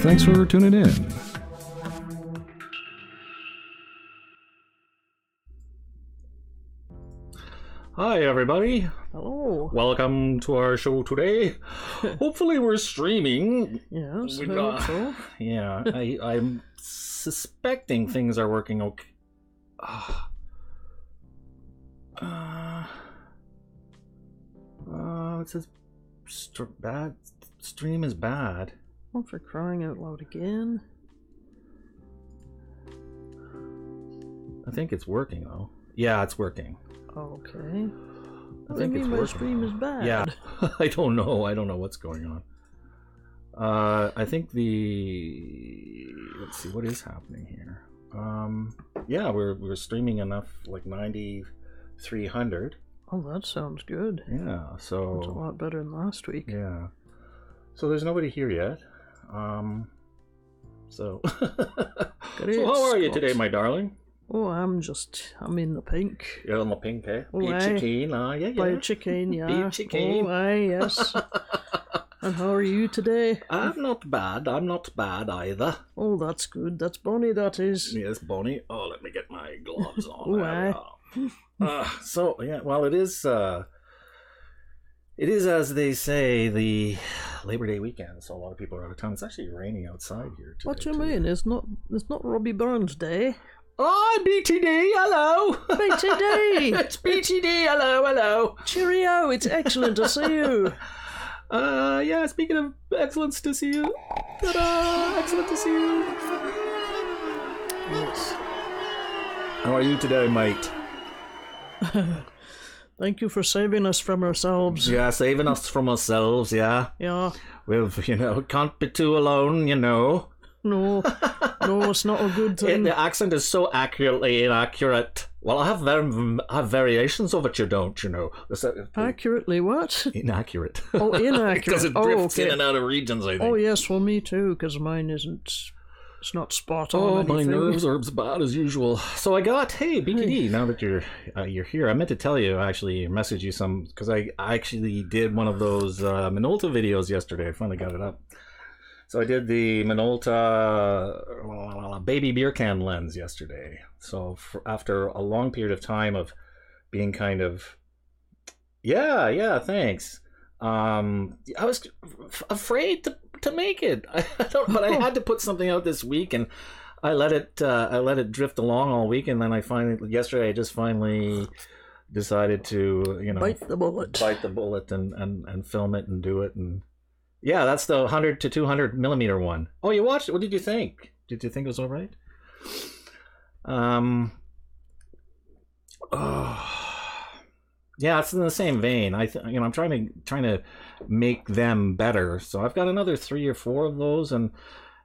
Thanks for tuning in. Hi, everybody. Hello. Welcome to our show today. Hopefully we're streaming. Yes, I hope so. Yeah, I'm suspecting things are working okay. It says bad. Stream is bad. Oh, for crying out loud again. I think it's working, though. Yeah, it's working. Okay. I think it's my working. stream is bad. Yeah, I don't know what's going on. I think let's see what is happening here. Yeah, we're streaming enough, like 9,300. Oh, that sounds good. Yeah, so that's a lot better than last week. Yeah. So there's nobody here yet. So how are you today, my darling? Oh, I'm in the pink. You're in the pink, eh? Oh, Beef chicken, yeah. By chicken, yeah. Beef chicken. Oh, aye, yes. And how are you today? I'm not bad either. Oh, that's good. That's Bonnie, that is. Yes, Bonnie. Oh, let me get my gloves on. Oh, aye. So, yeah, well, it is, as they say, the Labor Day weekend, so a lot of people are out of town. It's actually raining outside here today. What do you mean? It's not Robbie Burns Day. Oh, BTD, hello! BTD! It's BTD, hello! Cheerio, it's excellent to see you. Yeah, speaking of excellence to see you. Ta-da! Excellent to see you. Yes. How are you today, mate? Thank you for saving us from ourselves. Yeah, saving us from ourselves, yeah. Yeah. We've, can't be too alone, No, it's not a good thing. The accent is so accurately inaccurate. Well, I have variations of it, you don't, Accurately what? Inaccurate. Oh, inaccurate. Because it drifts in and out of regions, I think. Oh, yes, well, me too, because mine isn't... It's not spot on. Oh, my nerves are as bad as usual. So I got, hey, BTD, now that you're here, I meant to tell you, actually, message you some, because I actually did one of those Minolta videos yesterday. I finally got it up. So I did the Minolta baby beer can lens yesterday. So after a long period of time of being kind of, yeah, thanks. I was afraid to make it. But I had to put something out this week, and I let it drift along all week, and then yesterday I just finally decided to bite the bullet and film it and do it. And yeah, that's the 100 to 200 millimeter one. Oh, you watched it? What did you think? Did you think it was all right? Yeah, it's in the same vein. I'm trying to make them better. So I've got another 3 or 4 of those, and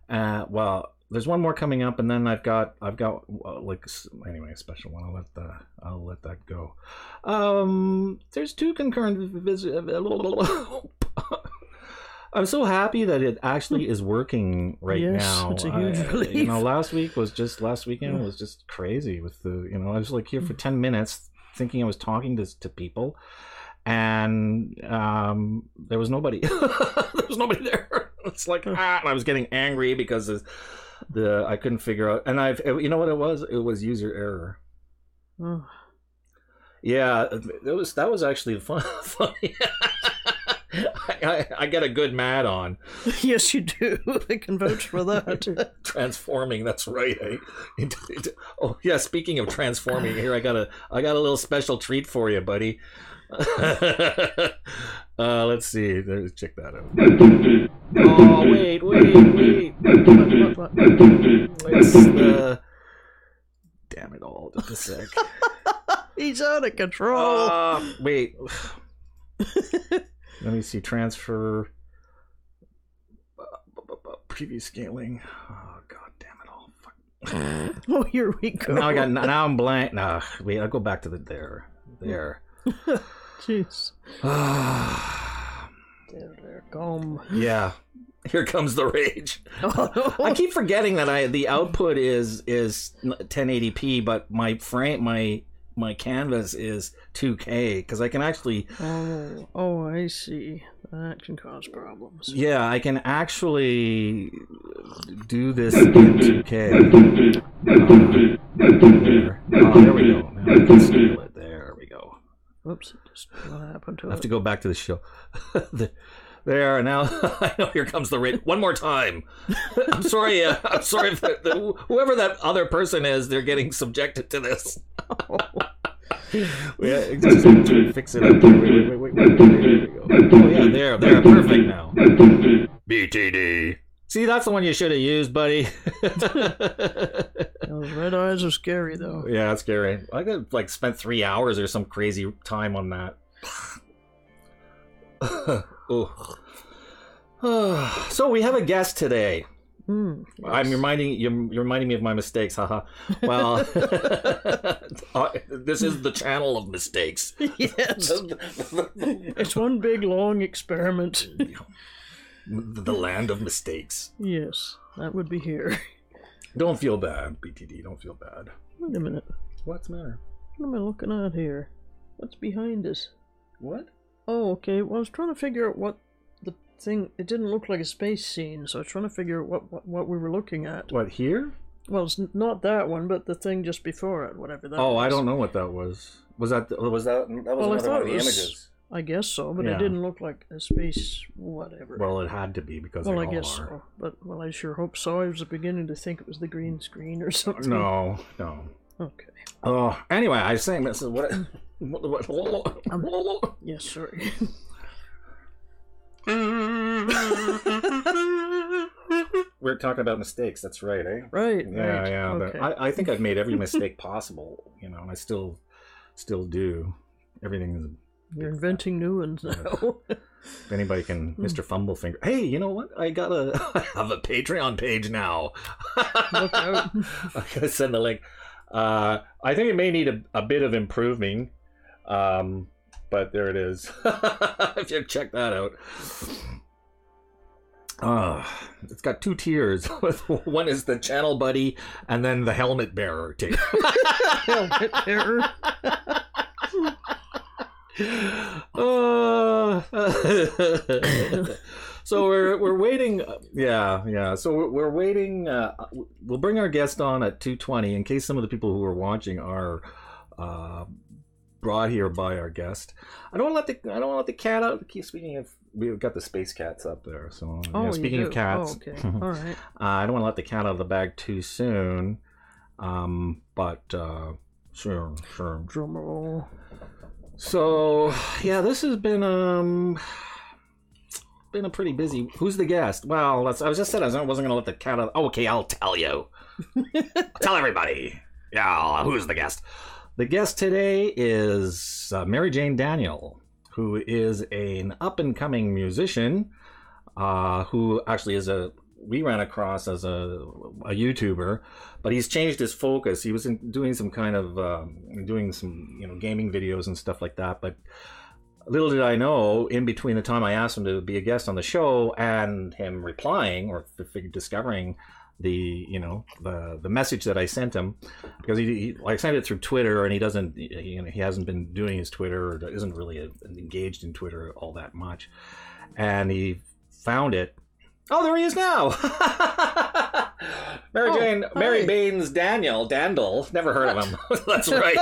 well, there's one more coming up, and then I've got anyway, a special one. I'll let that go. There's 2 concurrent I'm so happy that it actually is working right now. It's a huge relief. Last weekend was just crazy with the, I was like here for 10 minutes thinking I was talking to people, and there was nobody. There was nobody there. It's like, and I was getting angry because I couldn't figure out, and you know what it was? It was user error. Oh. Yeah, that was actually funny. I get a good mad on. Yes, you do. I can vouch for that. Transforming, that's right. Oh yeah, speaking of transforming, here I got a little special treat for you, buddy. Let's see. Check that out. Oh wait. What? It's the. Damn it all! Just a sec. He's out of control. Wait. Let me see. Transfer. Preview scaling. Oh god damn it all! Fuck. Oh, here we go. Now I'm blank. Nah, wait. I'll go back to there. Jeez. There, come. Yeah. Here comes the rage. I keep forgetting that the output is 1080p, but my canvas is 2K because I can actually. Oh, I see. That can cause problems. Yeah, I can actually do this in 2K. There we go. Now I can scale it. There we go. Whoops, what happened to it? I have to go back to the show. There, now, I know, here comes the rate. One more time. I'm sorry if whoever that other person is, they're getting subjected to this. Just fix it up. Wait. There we go. Oh, yeah, there, perfect now. BTD. See, that's the one you should have used, buddy. Those red eyes are scary, though. Yeah, it's scary. I got, spent 3 hours or some crazy time on that. Oh. So we have a guest today. Yes. You're reminding me of my mistakes, haha. Well, this is the channel of mistakes. Yes. It's one big long experiment. The land of mistakes. Yes, that would be here. Don't feel bad, BTD. Don't feel bad. Wait a minute. What's the matter? What am I looking at here? What's behind us? What? Oh, okay. Well, I was trying to figure out what the thing... It didn't look like a space scene, so I was trying to figure out what we were looking at. What, here? Well, it's not that one, but the thing just before it, whatever that was. Oh, I don't know what that was. Was that well, another one of the images? I guess so, but it didn't look like a space whatever. Well, it had to be, because well, they I all guess are. so. But, well, I sure hope so. I was beginning to think it was the green screen or something. No. Okay. Oh, anyway, I was saying this is what... Yes, sorry. We're talking about mistakes. That's right, eh? Right. Yeah. Okay. I think I've made every mistake possible, and I still do. Everything is. You're inventing new ones now. If anybody can, Mr. Fumblefinger. Hey, you know what? I have a Patreon page now. Look out. I'm gonna send the link. I think it may need a bit of improving, but there it is. If you check that out. It's got 2 tiers. One is the channel buddy, and then the helmet bearer tier. Helmet bearer. So we're waiting. Yeah. So we're waiting. We'll bring our guest on at 2:20 in case some of the people who are watching are brought here by our guest. I don't want to let the cat out. Keep speaking of. We've got the space cats up there. So speaking of cats, okay. All right. I don't want to let the cat out of the bag too soon. But sure. Drum roll. So yeah, this has been a pretty busy. Who's the guest? Well, I was just said I wasn't going to let the cat out. Oh, okay, I'll tell you. Tell everybody. Yeah, who's the guest? The guest today is Mary Jane Daniel, who is an up-and-coming musician who actually we ran across as a YouTuber, but he's changed his focus. He was doing some kind of gaming videos and stuff like that. But little did I know, in between the time I asked him to be a guest on the show and him replying or discovering the message that I sent him, because I sent it through Twitter, and he hasn't been doing his Twitter, or isn't really engaged in Twitter all that much, and he found it. Oh, there he is now. Mary Baines Dandel. Never heard of him. That's right.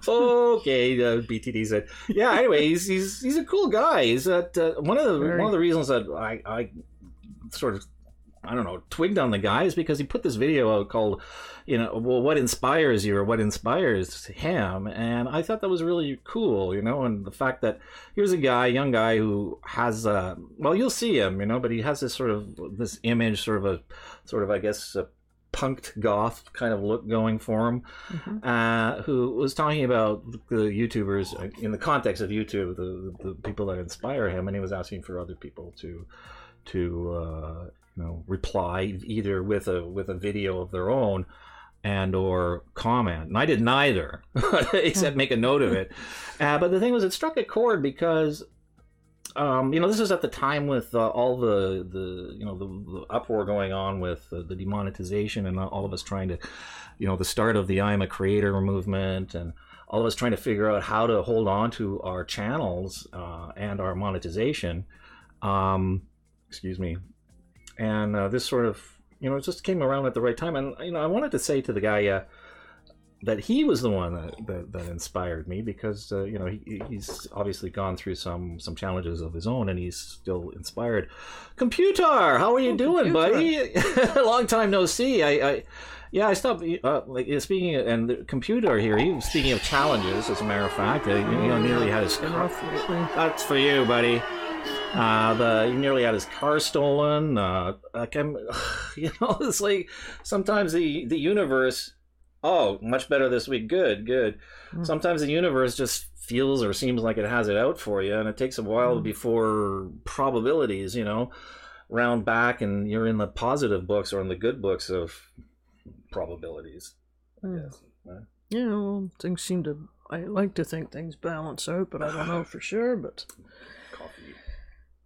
Okay, BTD said. Yeah. Anyway, he's a cool guy. He's one of the reasons that I sort of, I don't know, twigged on the guy is because he put this video out called, what inspires you, or what inspires him, and I thought that was really cool, and the fact that here's a young guy who has you'll see him, but he has this image, sort of I guess a punked goth kind of look going for him, who was talking about the YouTubers in the context of YouTube, the people that inspire him, and he was asking for other people to reply either with a video of their own and or comment, and I did neither. Except make a note of it. But the thing was, it struck a chord because this is at the time with all the uproar going on with the demonetization, and all of us trying to, the start of the I'm a Creator movement, and all of us trying to figure out how to hold on to our channels and our monetization. Excuse me. And this sort of, it just came around at the right time. And, I wanted to say to the guy that he was the one that inspired me because, he's obviously gone through some challenges of his own and he's still inspired. Computer, how are you doing, buddy? Long time no see. I stopped. Speaking of, and the computer here, he was speaking of challenges. As a matter of fact, nearly had his car. That's for you, buddy. He nearly had his car stolen. It's like sometimes the universe. Oh, much better this week. Good. Sometimes the universe just feels or seems like it has it out for you, and it takes a while before probabilities, round back, and you're in the positive books or in the good books of probabilities. I guess. Yeah, well, things seem to. I like to think things balance out, but I don't know for sure. But coffee.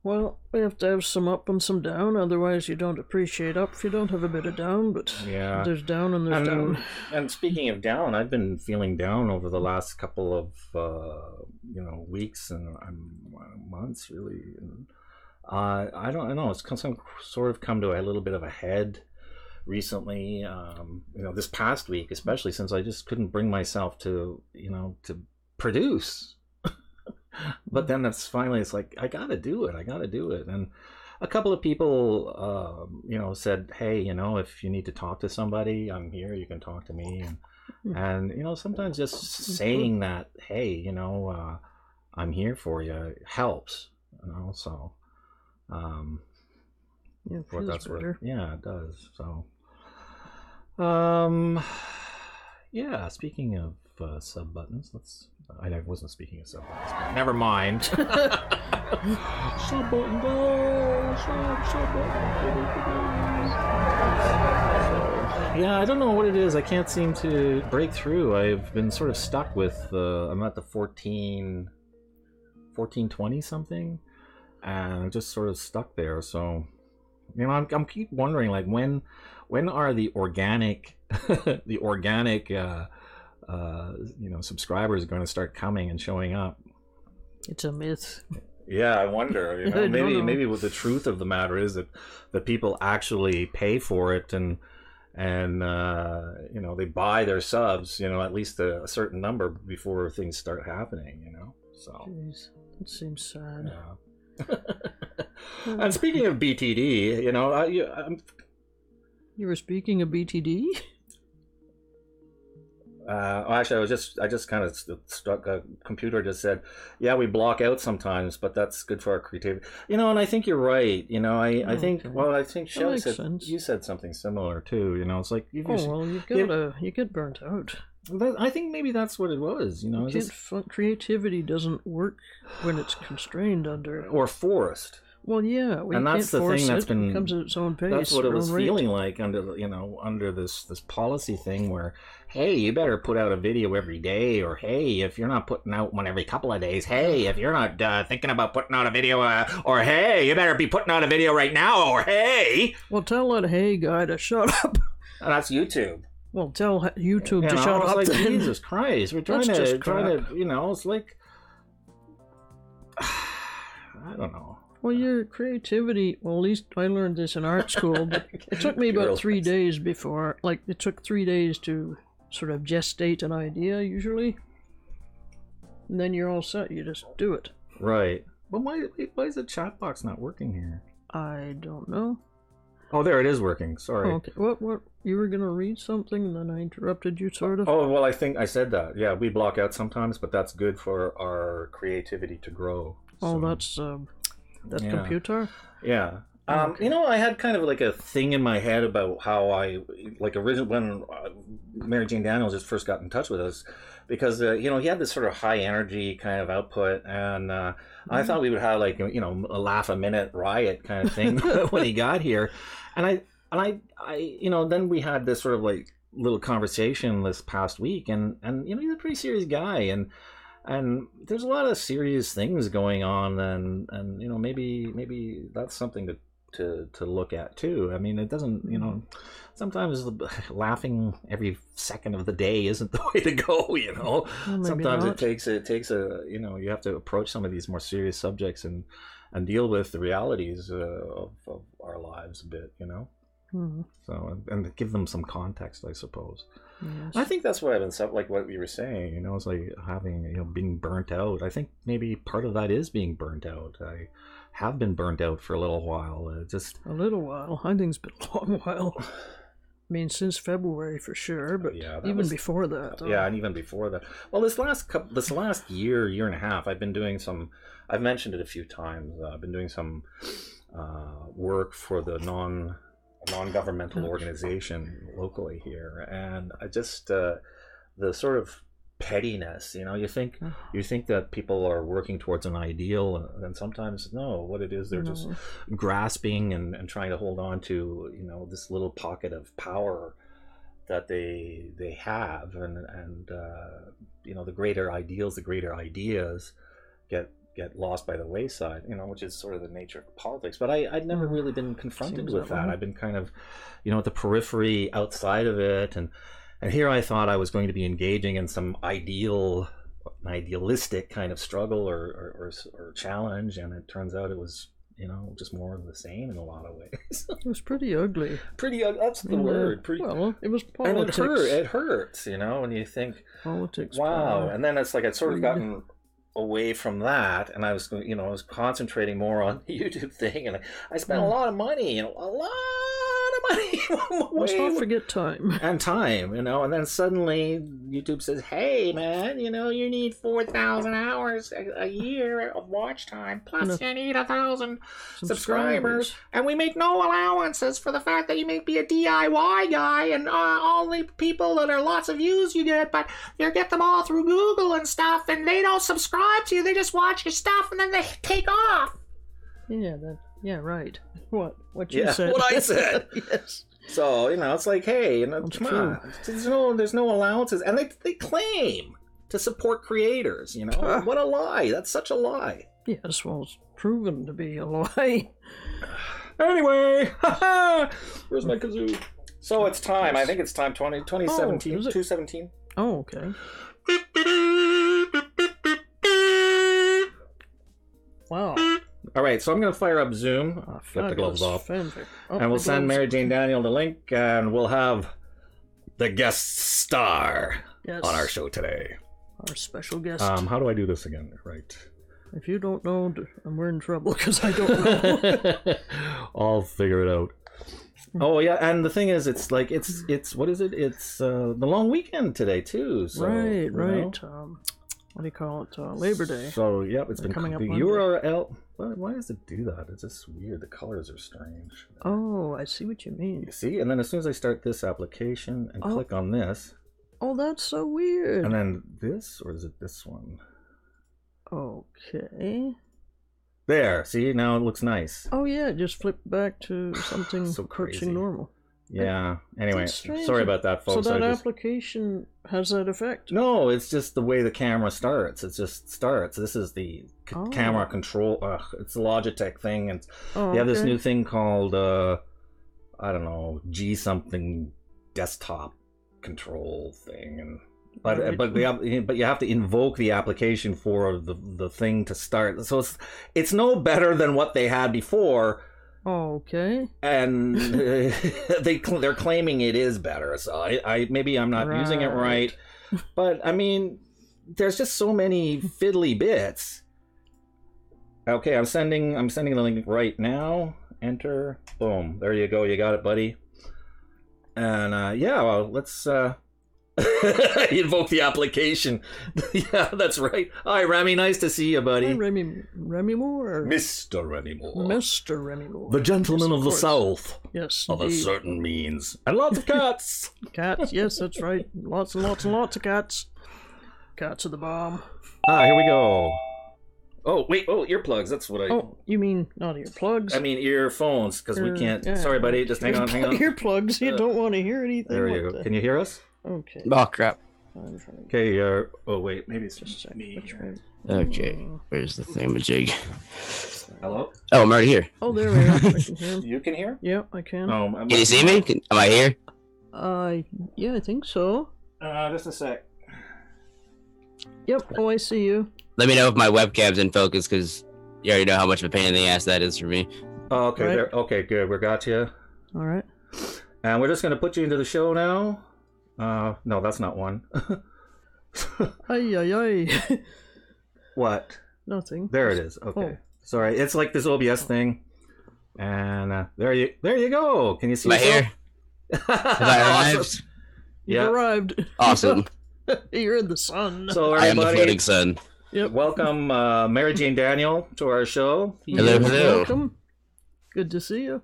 Well, we have to have some up and some down, otherwise you don't appreciate up if you don't have a bit of down, but yeah. There's down and there's down. And speaking of down, I've been feeling down over the last couple of weeks and months, really. And, I don't know, it's sort of come to a little bit of a head recently, this past week, especially since I just couldn't bring myself to produce. But then it's like, I gotta do it. And a couple of people, said, hey, if you need to talk to somebody, I'm here, you can talk to me. And sometimes just saying that, hey, I'm here for you helps, so. Yeah, it feels better. Yeah, it does. So, speaking of sub buttons, I wasn't speaking of sub buttons, but never mind. Sub button go, sub button. Yeah, I don't know what it is. I can't seem to break through. I've been sort of stuck with. I'm at the 1420 something, and I'm just sort of stuck there. So, I'm keep wondering, like, when are the organic subscribers are going to start coming and showing up? It's a myth. Yeah, I wonder. Maybe what the truth of the matter is that people actually pay for it and they buy their subs, at least a certain number before things start happening. So. Jeez, that seems sad. Yeah. And speaking of BTD, you were speaking of BTD? Actually, I just kind of struck. A computer just said, "Yeah, we block out sometimes, but that's good for our creativity." And I think you're right. I think. Well, I think Shelley said sense. You said something similar too. It's like you get burnt out. I think maybe that's what it was. Creativity doesn't work when it's constrained under or forced. Well, yeah, and that's the thing that's been comes at its own pace. That's what it was feeling like under this policy thing where, hey, you better put out a video every day, or hey, if you're not putting out one every couple of days, hey, if you're not thinking about putting out a video, or hey, you better be putting out a video right now, or hey. Well, tell that hey guy to shut up. And that's YouTube. Well, tell YouTube to shut up. Like, Jesus Christ, we're trying to, it's like, I don't know. Well, your creativity, at least I learned this in art school, but it took me about 3 days before, it took 3 days to sort of gestate an idea, usually. And then you're all set, you just do it. Right. But why is the chat box not working here? I don't know. Oh, there it is working, sorry. Okay, what, you were going to read something and then I interrupted you, sort of? Oh, well, I think I said that. Yeah, we block out sometimes, but that's good for our creativity to grow. Oh, so. That's computer? Yeah. Okay. I had kind of like a thing in my head about how I, originally when Mary Jane Daniels just first got in touch with us, because, he had this sort of high energy kind of output, and I thought we would have a laugh a minute riot kind of thing when he got here. And I then we had this sort of little conversation this past week, and he's a pretty serious guy, and there's a lot of serious things going on, and maybe that's something to to look at too. I mean, it doesn't, you know, sometimes laughing every second of the day isn't the way to go, you know. Well, Sometimes not. it takes a, you know, you have to approach some of these more serious subjects and deal with the realities of our lives a bit, you know. Mm-hmm. So and give them some context, I suppose. Yes. I think that's what I've been, like what you were saying, you know, it's like having, you know, being burnt out. I think maybe part of that is being burnt out. I have been burnt out for a little while. Just a little while. I think it's been a long while. I mean, since February for sure, but yeah, even before that. Yeah, and even before that. Well, this last year and a half, I've been doing some. I've mentioned it a few times. I've been doing some work for the non-governmental organization locally here, and I just the sort of pettiness, you know, you think that people are working towards an ideal, and sometimes no, what it is, they're just grasping and trying to hold on to, you know, this little pocket of power that they have, and you know, the greater ideals, the greater ideas get lost by the wayside, you know, which is sort of the nature of politics. But I'd never really been confronted with that. I've been kind of, you know, at the periphery, outside of it, and here I thought I was going to be engaging in some idealistic kind of struggle or challenge, and it turns out it was, you know, just more of the same in a lot of ways. It was pretty ugly. Pretty ugly. That's the word. Well, it was politics. And it hurts, you know, and you think, politics. Wow. Power. And then it's like I'd sort of gotten away from that, and I was, you know, I was concentrating more on the YouTube thing, and I spent a lot of money, you know, a lot of money. Let's not forget time. And time, you know, and then suddenly YouTube says, hey man, you know, you need 4,000 hours a year of watch time, plus you need 1,000 subscribers, and we make no allowances for the fact that you may be a DIY guy, and all the people that are lots of views you get, but you get them all through Google and stuff, and they don't subscribe to you, they just watch your stuff and then they take off. Yeah, right. What you said. What I said. Yes. So, you know, it's like, hey, you know, come on. There's no allowances, and they claim to support creators, you know. What a lie. That's such a lie. Yes, well, it's proven to be a lie. Anyway, where's my kazoo? So it's time. I think it's time. 2017. 217. Oh, okay. Wow. All right, so I'm going to fire up Zoom. I'll flip the gloves off. And we'll send Mary Jane Daniel the link, and we'll have the guest star on our show today. Our special guest. How do I do this again? Right. If you don't know, we're in trouble because I don't know. I'll figure it out. Oh yeah, and the thing is, it's like it's what is it? It's the long weekend today too. So, right. Know? What do you call it? Labor Day. So yeah, it's been coming up. The URL. Why does it do that? It's just weird. The colors are strange. Oh, I see what you mean. You see, and then as soon as I start this application and click on this. Oh, that's so weird. And then this, or is it this one? Okay. There. See, now it looks nice. Oh yeah, just flip back to something so approaching normal. Yeah. Anyway, sorry about that, folks. So that application has that effect? No, it's just the way the camera starts. It just starts. This is the camera control. It's a Logitech thing, and they have this new thing called I don't know, G something desktop control thing, and but you have to invoke the application for the thing to start. So it's no better than what they had before. Okay. And they're claiming it is better. So I maybe I'm not using it right, but I mean, there's just so many fiddly bits. Okay, I'm sending the link right now. Enter. Boom. There you go. You got it, buddy. And yeah, well, let's invoke the application. Yeah, that's right. Hi, Remy. Nice to see you, buddy. Hi, Remy Moore. Mr. Remy Moore. Mr. Remy Moore. The gentleman of the South. Yes, of a certain means. And lots of cats. Cats, yes, that's right. Lots and lots and lots of cats. Cats are the bomb. Here we go. Oh, wait. Oh, earplugs. That's what I... Oh, you mean not earplugs? I mean earphones, because we can't... Yeah. Sorry, buddy. Just hang on. Earplugs. You don't want to hear anything. There you go. Can you hear us? Okay. Oh, crap. Okay, oh, wait. Maybe it's just me. Okay, where's the thingamajig? Hello? Oh, I'm already here. Oh, there we are. I can hear him. You can hear? Yeah, I can. Can you see me? Am I here? Yeah, I think so. Just a sec. Yep. Oh, I see you. Let me know if my webcam's in focus, because you already know how much of a pain in the ass that is for me. Oh, okay, Right. there. Okay, good. We got you. All right. And we're just going to put you into the show now. No, that's not one. Ay, ay, ay. What? Nothing. There it is. Okay. Oh. Sorry, it's like this OBS thing. And there you go. Can you see Am I yourself? here? Have I arrived? You've Yeah. arrived. Awesome. You're in the sun. So I am the everybody, floating sun. Yep. welcome Mary Jane Daniel to our show. Hello, hello. Welcome. Good to see you.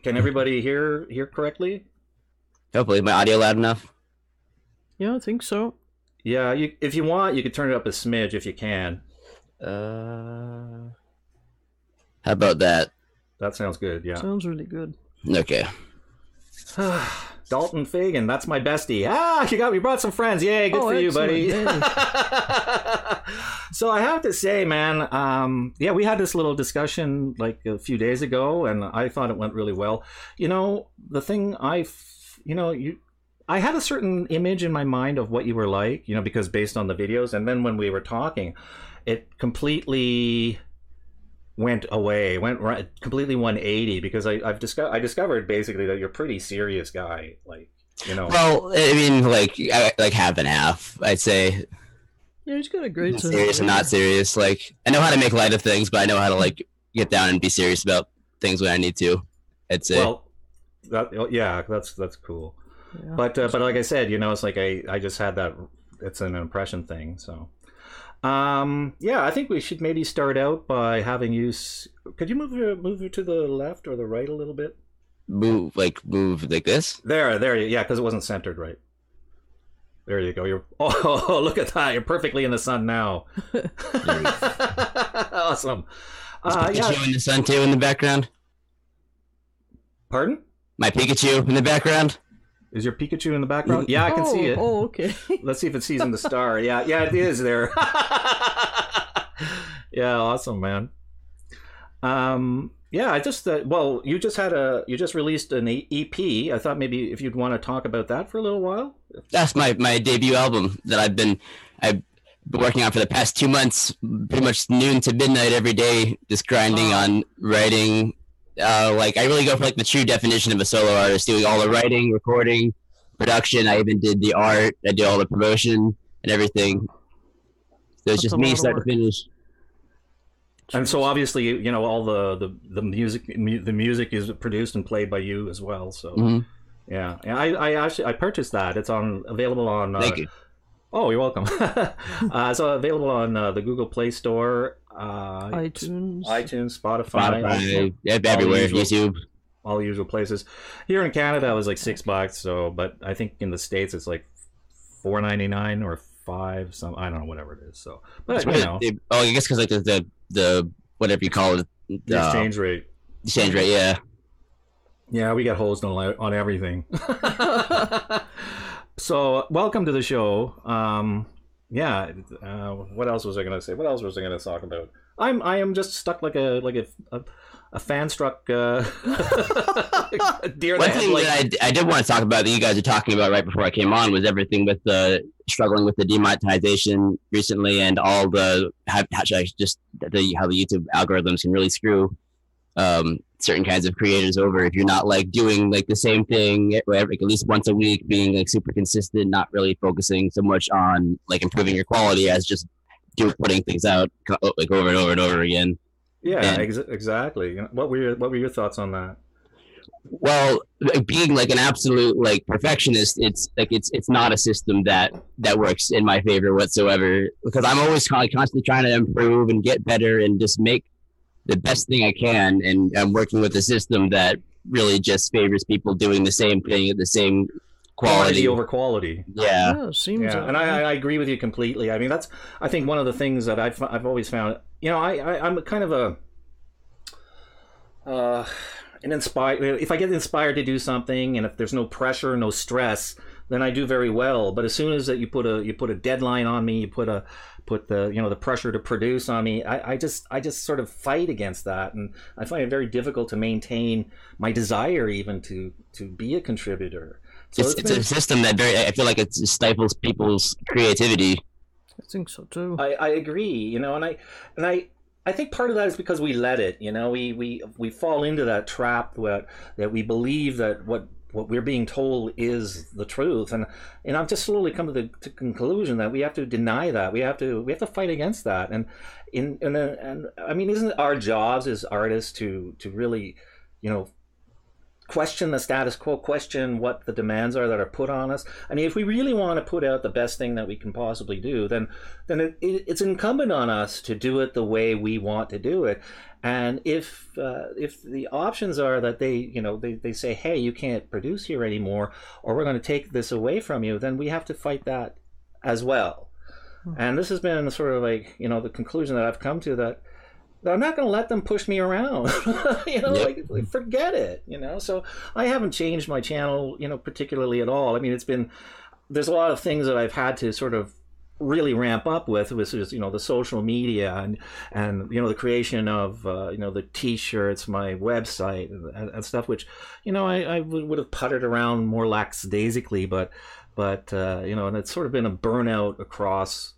Can everybody hear correctly? Hopefully, my audio loud enough. Yeah, I think so. Yeah, if you want, you could turn it up a smidge if you can. How about that? That sounds good, yeah. Sounds really good. Okay. Dalton Fagan, that's my bestie. We brought some friends. Yay, good Oh, for you, excellent. buddy. Hey. So I have to say, man, we had this little discussion like a few days ago, and I thought it went really well. You know, the thing I had a certain image in my mind of what you were like, because based on the videos, and then when we were talking, it completely went away, completely 180, because I discovered basically that you're a pretty serious guy, like, Well, I mean, like half and half, I'd say. Yeah, he's got a great sense. Serious and not serious. Like, I know how to make light of things, but I know how to like get down and be serious about things when I need to. I'd say. Well, that's cool. Yeah. But like I said, it's like I just had that. It's an impression thing. So, I think we should maybe start out by having you. Could you move you to the left or the right a little bit? Move like this. There, because it wasn't centered right. There you go. Oh, look at that! You're perfectly in the sun now. Awesome. Is Pikachu in the sun too in the background? Pardon? My Pikachu in the background. Is your Pikachu in the background? Yeah, I can see it. Oh, okay. Let's see if it sees in the star. Yeah, it is there. Yeah, awesome, man. I just you just released an EP. I thought maybe if you'd want to talk about that for a little while. That's my debut album that I've been working on for the past 2 months, pretty much noon to midnight every day, just grinding on writing. Like I really go for like the true definition of a solo artist, doing all the writing, recording, production. I even did the art. I did all the promotion and everything. So it's just me start to finish. And so obviously, all the music is produced and played by you as well. So yeah, I purchased that. It's available on. Thank you. Oh, you're welcome. So available on the Google Play Store, iTunes, Spotify, everywhere, YouTube, all the usual places. Here in Canada, it was like $6. So, but I think in the States it's like $4.99 or $5. I don't know, whatever it is. So, but I guess because like the whatever you call it, the exchange rate. Exchange rate, yeah. Yeah, we got hosed on everything. So, welcome to the show. What else was I going to say? What else was I going to talk about? I am just stuck like a fan-struck deer. One thing that I did want to talk about that you guys are talking about right before I came on was everything with struggling with the demonetization recently, and all how the YouTube algorithms can really screw certain kinds of creators over if you're not like doing like the same thing like at least once a week, being like super consistent, not really focusing so much on like improving your quality as just putting things out like over and over and over again. Yeah, exactly. What were your thoughts on that? Well, being like an absolute like perfectionist, it's not a system that works in my favor whatsoever, because I'm always constantly trying to improve and get better and just make the best thing I can, and I'm working with a system that really just favors people doing the same thing at the same quality over quality. Yeah, seems. Yeah, and I agree with you completely. I mean, that's I think one of the things that I've always found. I'm kind of an inspired. If I get inspired to do something, and if there's no pressure, no stress, then I do very well. But as soon as that you put a deadline on me, you put the the pressure to produce on me, I just sort of fight against that, and I find it very difficult to maintain my desire even to be a contributor. So it's a system that I feel like it stifles people's creativity. I think so too. I agree, and I think part of that is because we let it. We fall into that trap that we believe that what we're being told is the truth, and I've just slowly come to the conclusion that we have to deny that. We have to fight against that, and I mean, isn't it our jobs as artists to really, question the status quo, question what the demands are that are put on us? I mean, if we really want to put out the best thing that we can possibly do, then it's incumbent on us to do it the way we want to do it. And if the options are that they say, hey, you can't produce here anymore, or we're going to take this away from you, then we have to fight that as well. And this has been sort of like, the conclusion that I've come to, that I'm not going to let them push me around. Like forget it. So I haven't changed my channel, particularly at all. I mean, there's a lot of things that I've had to sort of really ramp up with, which is the social media and the creation of the t-shirts, my website and stuff, which I would have puttered around more lackadaisically, but and it's sort of been a burnout across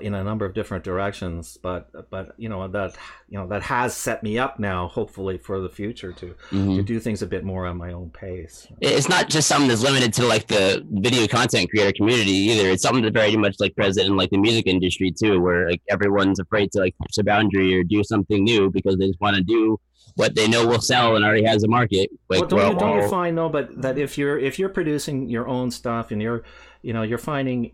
in a number of different directions, but that has set me up now, hopefully for the future to do things a bit more on my own pace. It's not just something that's limited to like the video content creator community either. It's something that's very much like present in like the music industry too, where like everyone's afraid to like push a boundary or do something new because they just want to do what they know will sell and already has a market. Like, don't you find though, but that if you're producing your own stuff and you're finding,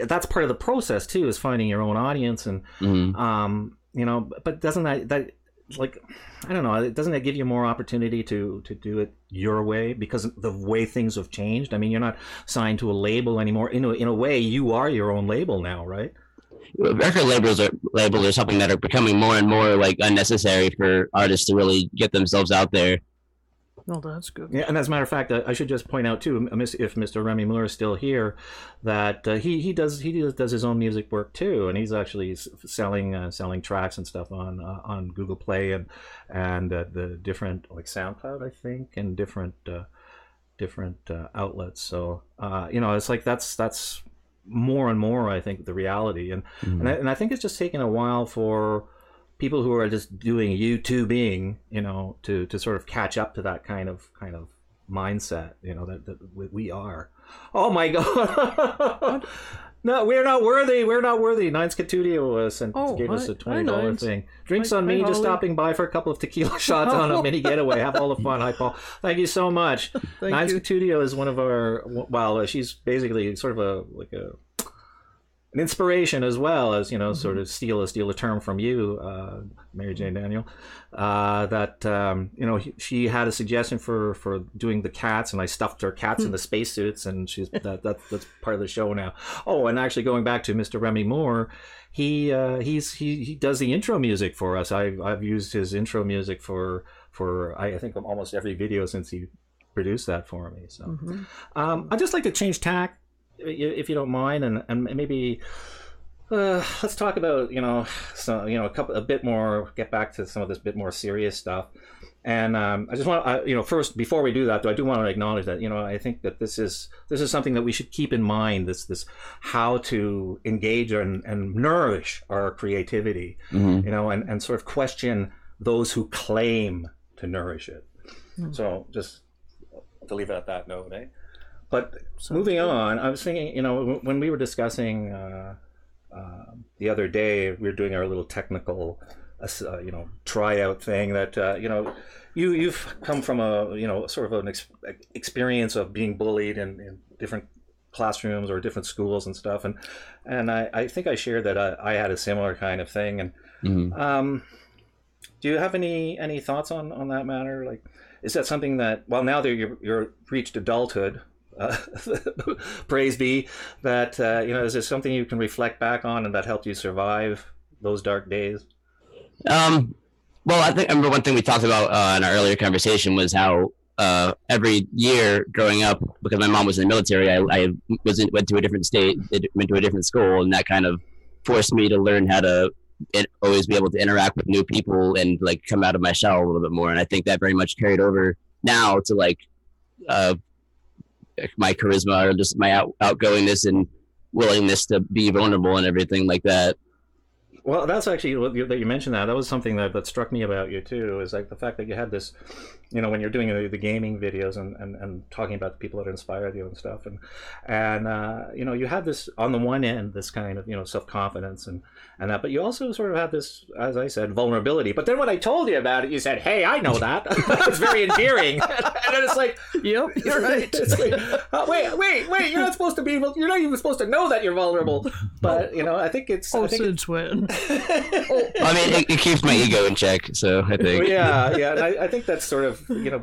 that's part of the process too, is finding your own audience, and but doesn't that like, I don't know, doesn't that give you more opportunity to do it your way because of the way things have changed? I mean, you're not signed to a label anymore. In a way, you are your own label now, right? Record labels are something that are becoming more and more like unnecessary for artists to really get themselves out there. Oh, that's good. Yeah, and as a matter of fact, I should just point out too, if Mr. Remy Muller is still here, that he does his own music work too, and he's actually selling tracks and stuff on Google Play and the different, like SoundCloud, I think, and different outlets. So it's like that's more and more, I think, the reality, and I think it's just taken a while for people who are just doing YouTubing, to sort of catch up to that kind of mindset, that we are. Oh my God! No, we're not worthy. Nines Catudio gave us a $20 thing. Drinks on me, just stopping by for a couple of tequila shots on a mini getaway. Have all the fun. Hi, Paul. Thank you so much. Nines Catudio is one of our. Well, she's basically sort of an inspiration, as well as sort of steal a term from you, Mary Jane Daniel, that she had a suggestion for doing the cats, and I stuffed her cats in the spacesuits, and that's part of the show now. Oh, and actually going back to Mr. Remy Moore, he does the intro music for us. I've used his intro music for I think almost every video since he produced that for me. So I'd just like to change tack, if you don't mind, and maybe let's talk about a bit more, get back to some of this bit more serious stuff. And I just want first, before we do that though, I do want to acknowledge that I think that this is something that we should keep in mind, this how to engage and nourish our creativity, and sort of question those who claim to nourish it. So just to leave it at that note, eh? But moving on, I was thinking, when we were discussing the other day, we were doing our little technical, tryout thing, that you've come from a sort of an experience of being bullied in different classrooms or different schools and stuff, and I think I shared that I had a similar kind of thing, and do you have any thoughts on that matter? Like, is that something that, well, now that you're reached adulthood, praise be, that is there something you can reflect back on and that helped you survive those dark days? Well, I remember one thing we talked about in our earlier conversation was how every year growing up, because my mom was in the military, I went to a different state, went to a different school, and that kind of forced me to learn how to always be able to interact with new people and like come out of my shell a little bit more. And I think that very much carried over now to like my charisma, or just my outgoingness and willingness to be vulnerable and everything like that. Well, that's actually that you mentioned that. That was something that struck me about you too. Is like the fact that you had this, you know, when you're doing the gaming videos and talking about the people that inspired you and stuff, and you know, you had this on the one end, this kind of, you know, self-confidence and that, but you also sort of had this, as I said, vulnerability. But then when I told you about it, you said, "Hey, I know that." It's very endearing. And then it's like, "Yep, you're right." It's like, wait, you're not supposed to be. You're not even supposed to know that you're vulnerable. But you know, I think it's. Since when? I mean, it keeps my ego in check, so I think. Yeah, and I think that's sort of, you know,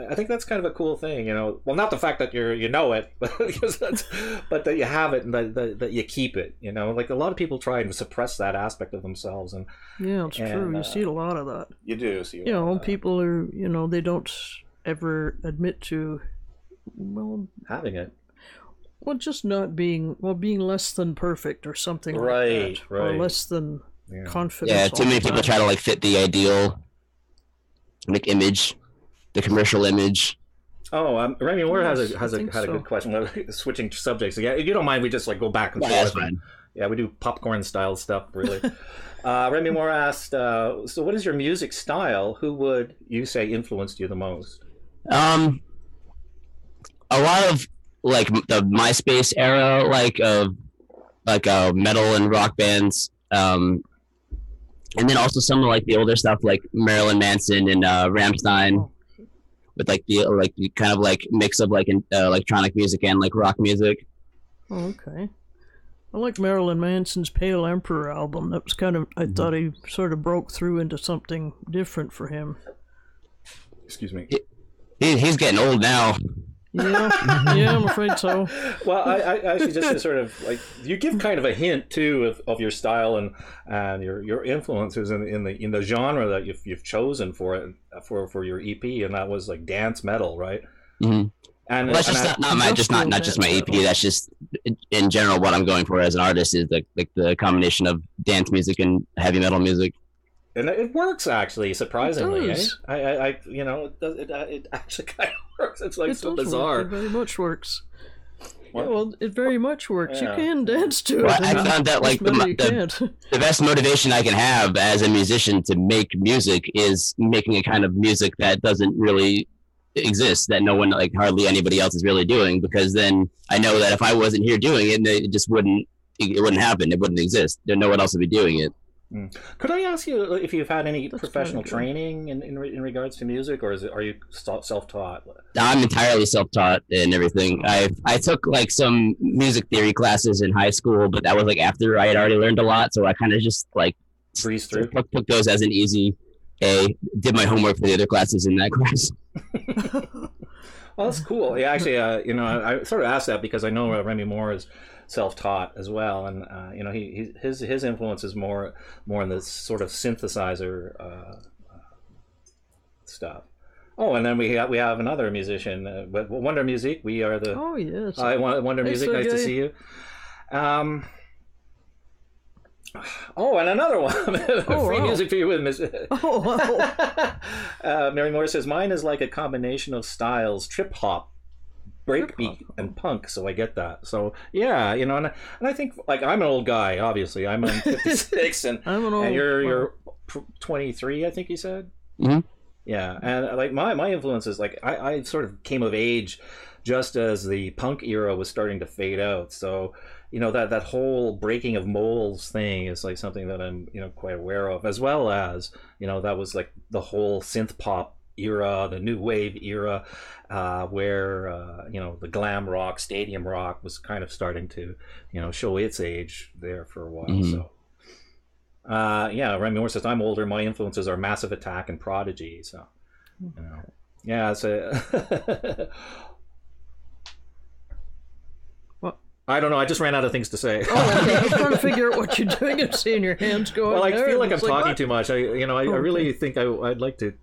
I think that's kind of a cool thing, you know. Well, not the fact that you know it, but that you have it and that you keep it, you know. Like a lot of people try and suppress that aspect of themselves, and yeah, it's true. You see a lot of that. You do see. You know, people are, you know, they don't ever admit to, well, having it. Well, just not being, being less than perfect or something like that. Right. Or less than confident. Yeah, too many people try to like fit the ideal like image, the commercial image. Oh, Remy Moore had a good question. Switching subjects. Yeah, if you don't mind, we just like go back and forth. That's fine. Yeah, we do popcorn style stuff, really. Remy Moore asked, so what is your music style? Who would you say influenced you the most? A lot of like the MySpace era, like metal and rock bands, and then also some of like the older stuff, like Marilyn Manson and Rammstein, with like the kind of like mix of like electronic music and like rock music. Oh, okay. I like Marilyn Manson's Pale Emperor album. That was kind of, I thought he sort of broke through into something different for him. Excuse me. He's getting old now. Yeah, I'm afraid so. Well, I actually just sort of like, you give kind of a hint too of your style and your influences in the genre that you've chosen for it for your EP, and that was like dance metal, right? Mm-hmm. And well, that's not just my EP. That's just in general what I'm going for as an artist is like the combination of dance music and heavy metal music. And it works actually, surprisingly. I you know, it actually kind of works. It's like so bizarre. It very much works. What? Yeah, well, it very much works. Yeah. You can dance to it. Well, I found that like the best motivation I can have as a musician to make music is making a kind of music that doesn't really exist, that no one, like hardly anybody else is really doing, because then I know that if I wasn't here doing it, it just wouldn't happen. It wouldn't exist. No one else would be doing it. Could I ask you if you've had any professional training in regards to music, or are you self-taught? I'm entirely self-taught and everything. I took like some music theory classes in high school, but that was like after I had already learned a lot, so I kind of just like breezed through. Took those as an easy A. Did my homework for the other classes in that class. Well, that's cool. Yeah, actually, you know, I sort of asked that because I know Remy Moore is self-taught as well, and you know, his influence is more in this sort of synthesizer stuff. Oh, and then we have another musician, Wonder Music. We are the yes. Wonder Music. Nice to see you. Oh, and another one. Free music for you with Miss. Mary Moore says mine is like a combination of styles: trip hop, breakbeat, and punk. So I get that. So yeah, you know, and I think like I'm an old guy. Obviously, I'm 56, and I'm an old. And you're 23, I think you said. Mm-hmm. Yeah, and like my influences, like I sort of came of age just as the punk era was starting to fade out. So you know, that whole breaking of molds thing is like something that I'm, you know, quite aware of, as well as, you know, that was like the whole synth pop era, the new wave era, where you know, the glam rock, stadium rock was kind of starting to, you know, show its age there for a while. Mm-hmm. So yeah, Remy Moore says I'm older. My influences are Massive Attack and Prodigy. So you know, yeah, it's a I don't know. I just ran out of things to say. Oh, okay. I was trying to figure out what you're doing and seeing your hands going. Well, I there, feel like I'm it's talking what? too much. I Okay. really think I'd like to,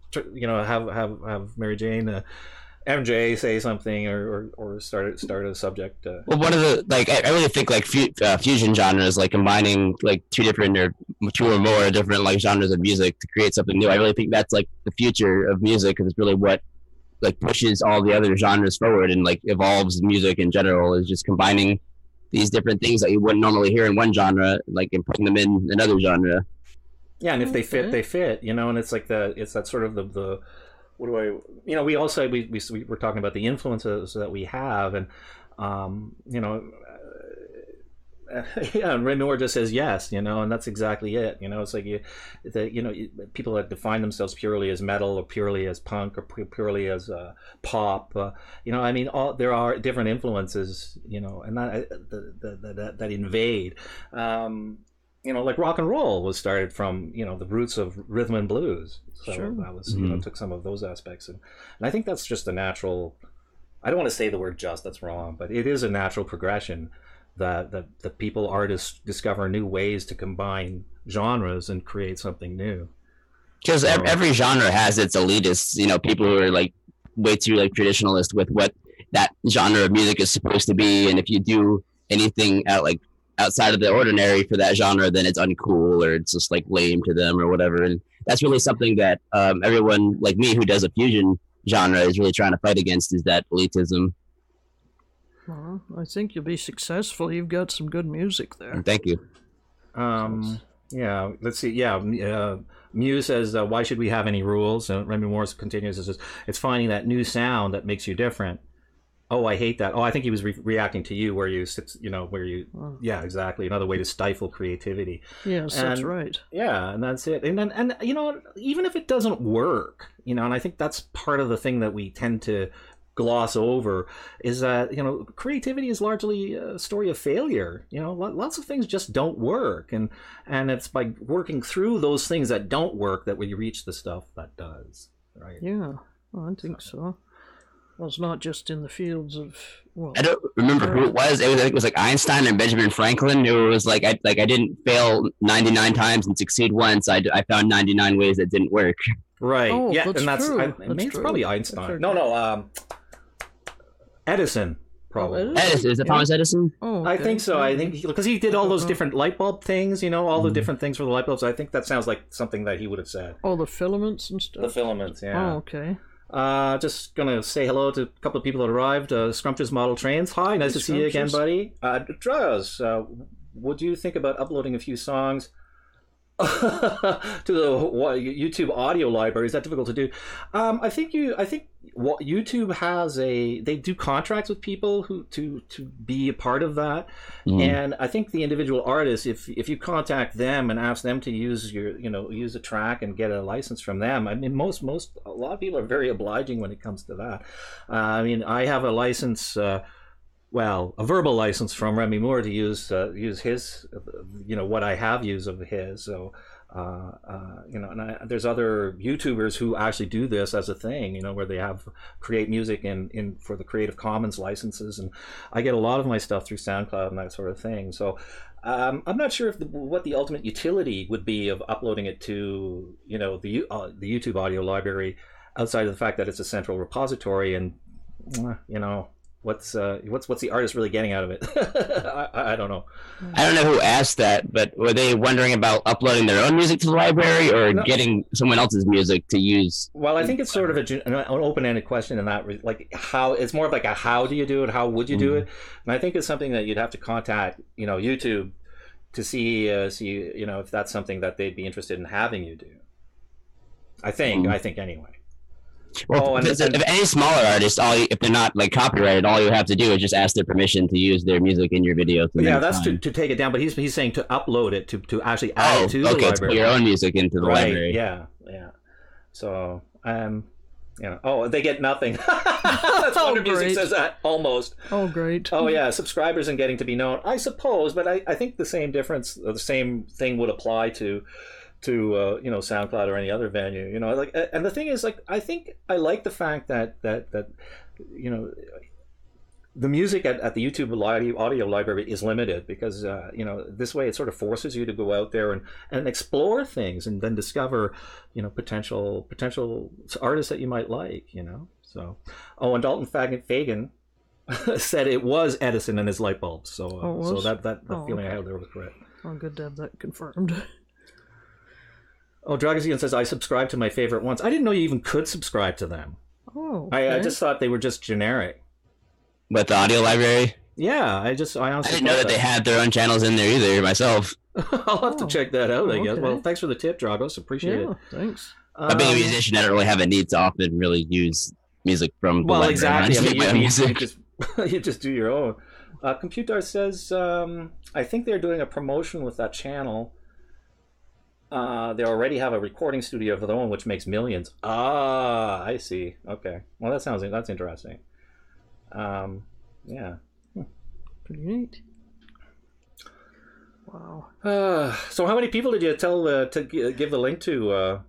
have Mary Jane, MJ say something or start a subject. Well, one of the I really think fusion genres, like combining like two or more different like genres of music to create something new. I really think that's like the future of music, because it's really what like pushes all the other genres forward and like evolves music in general, is just combining these different things that you wouldn't normally hear in one genre, like, and putting them in another genre. Yeah, and if they fit, they fit. And it's like it's that sort of the what do I, we also we were talking about the influences that we have, and yeah, and Remy Moore just says yes, and that's exactly it. It's like people that define themselves purely as metal or purely as punk or purely as pop. There are different influences, and that invade. Like rock and roll was started from the roots of rhythm and blues. So Sure. that was took some of those aspects, and I think that's just a natural. I don't want to say the word just, that's wrong, but it is a natural progression that people, artists, discover new ways to combine genres and create something new. Because every genre has its elitists, people who are like way too like traditionalist with what that genre of music is supposed to be, and if you do anything outside of the ordinary for that genre, then it's uncool or it's just like lame to them or whatever. And that's really something that everyone like me who does a fusion genre is really trying to fight against, is that elitism. Well, I think you'll be successful. You've got some good music there. And thank you. Yeah, let's see. Yeah, Muse says, why should we have any rules? And Remy Morris continues, says, it's finding that new sound that makes you different. Oh, I hate that. Oh, I think he was reacting to you, where you yeah, exactly. Another way to stifle creativity. Yes, that's right. Yeah, and that's it. And even if it doesn't work, and I think that's part of the thing that we tend to gloss over, is that creativity is largely a story of failure. Lots of things just don't work, and it's by working through those things that don't work that we reach the stuff that does. Right? Yeah, I think so. Well, it's not just in the fields of. Well, I don't remember who it was. I think it was like Einstein and Benjamin Franklin, who was like, I didn't fail 99 times and succeed once. I found 99 ways that didn't work. Right. Oh, yeah, that's and that's true. it's probably Einstein. No. Edison. Probably. Edison, is it Thomas Edison? Oh, okay. I think so. I think because he did all those different light bulb things, all the different things for the light bulbs. I think that sounds like something that he would have said. Oh, the filaments and stuff. The filaments, yeah. Oh, okay. Just gonna say hello to a couple of people that arrived. Scrumptious Model Trains. Hi, nice to see you again, buddy. Draws, what do you think about uploading a few songs to the YouTube audio library? Is that difficult to do? I think YouTube has they do contracts with people who to be a part of that, and I think the individual artists, if you contact them and ask them to use use a track and get a license from them, I mean a lot of people are very obliging when it comes to that. I have a license. A verbal license from Remy Moore to use his, what I have used of his. So, there's other YouTubers who actually do this as a thing, where they create music in for the Creative Commons licenses, and I get a lot of my stuff through SoundCloud and that sort of thing. So, I'm not sure what the ultimate utility would be of uploading it to, the YouTube audio library, outside of the fact that it's a central repository, and what's the artist really getting out of it? I don't know. I don't know who asked that, but were they wondering about uploading their own music to the library or getting someone else's music to use? Well, I think it's sort of an open-ended question in that, like, how it's more of like a how do you do it? How would you do it? And I think it's something that you'd have to contact, YouTube to see, if that's something that they'd be interested in having you do. I think anyway. Well, if any smaller artist, if they're not like copyrighted, all you have to do is just ask their permission to use their music in your video. Yeah, that's to take it down. But he's saying to upload it to actually add it to the library. To put your own music into the library. Yeah. So they get nothing. That's Wonder Music says that almost. Oh, great. Oh yeah, subscribers and getting to be known, I suppose. But I think the same thing would apply to SoundCloud or any other venue, and the thing is, like, I think I like the fact that the music at the YouTube audio library is limited because this way it sort of forces you to go out there and explore things and then discover potential artists that you might like. So and Dalton Fagan said it was Edison and his light bulbs. So that feeling I had there was correct. Oh, good to have that confirmed. Oh, Dragazian says I subscribe to my favorite ones. I didn't know you even could subscribe to them. Oh, okay. I just thought they were just generic. With the audio library? Yeah, I honestly didn't know that they had their own channels in there either myself. I'll have to check that out, I guess. Okay. Well, thanks for the tip, Dragos. Appreciate it. Thanks. Being a musician, I don't really have a need to often really use music from the library. Exactly. I make my own music. You just do your own. Computar says, I think they're doing a promotion with that channel. They already have a recording studio of their own, which makes millions. Ah, I see. Okay. Well, that's interesting. Yeah. Pretty neat. Wow. So how many people did you tell to give the link to,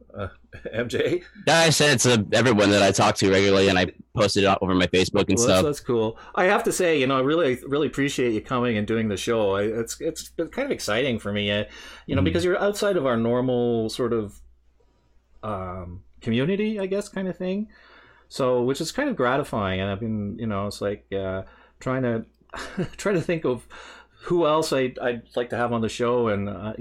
MJ? I said it to everyone that I talk to regularly, and I posted it over my Facebook and stuff. That's cool. I have to say, I really appreciate you coming and doing the show. It's been kind of exciting for me, because you're outside of our normal sort of community, I guess, kind of thing. So, which is kind of gratifying, and I've been, it's like trying to think of who else I'd like to have on the show, and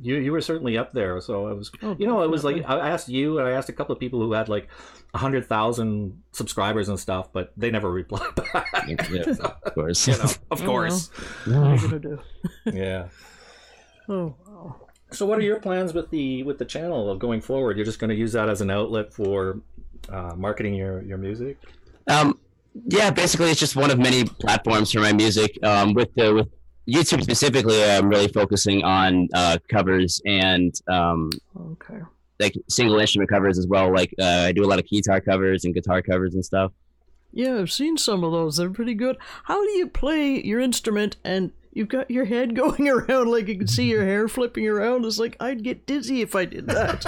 you were certainly up there. So I was, it was like I asked you, and I asked a couple of people who had like 100,000 subscribers and stuff, but they never replied back. Yeah, of course, of course. What are you gonna do? Yeah. Oh, wow. So, what are your plans with the channel going forward? You're just going to use that as an outlet for marketing your music? Yeah, basically it's just one of many platforms for my music. With YouTube specifically, I'm really focusing on covers and like single instrument covers as well. Like I do a lot of guitar covers and guitar covers and stuff. Yeah, I've seen some of those. They're pretty good. How do you play your instrument and you've got your head going around like you can see your hair flipping around? It's like I'd get dizzy if I did that.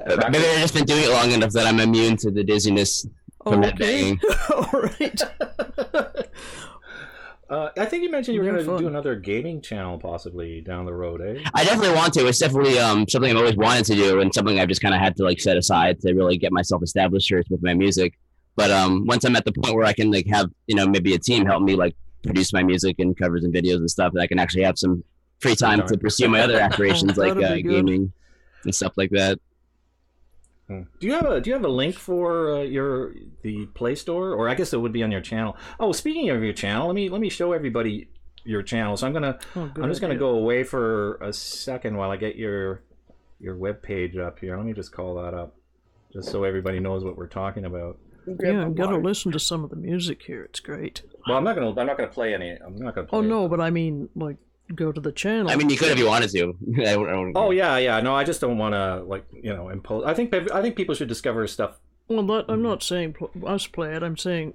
Maybe I've just been doing it long enough that I'm immune to the dizziness from headbanging. All right. I think you mentioned you were going to do another gaming channel possibly down the road, eh? I definitely want to. It's definitely something I've always wanted to do, and something I've just kind of had to like set aside to really get myself established here with my music. But once I'm at the point where I can like have maybe a team help me like produce my music and covers and videos and stuff, that I can actually have some free time to pursue my other aspirations like gaming and stuff like that. Do you have a link for the Play Store, or I guess it would be on your channel? Oh, speaking of your channel, let me show everybody your channel. So I'm just gonna go away for a second while I get your web page up here. Let me just call that up, just so everybody knows what we're talking about. Yeah, I'm gonna listen to some of the music here. It's great. Well, I'm not gonna play any. I'm not gonna play. Oh no, but I mean like. Go to the channel. I mean, you could if you wanted to. Oh yeah. No, I just don't want to impose. I think people should discover stuff. Well, I'm not saying us play it. I'm saying,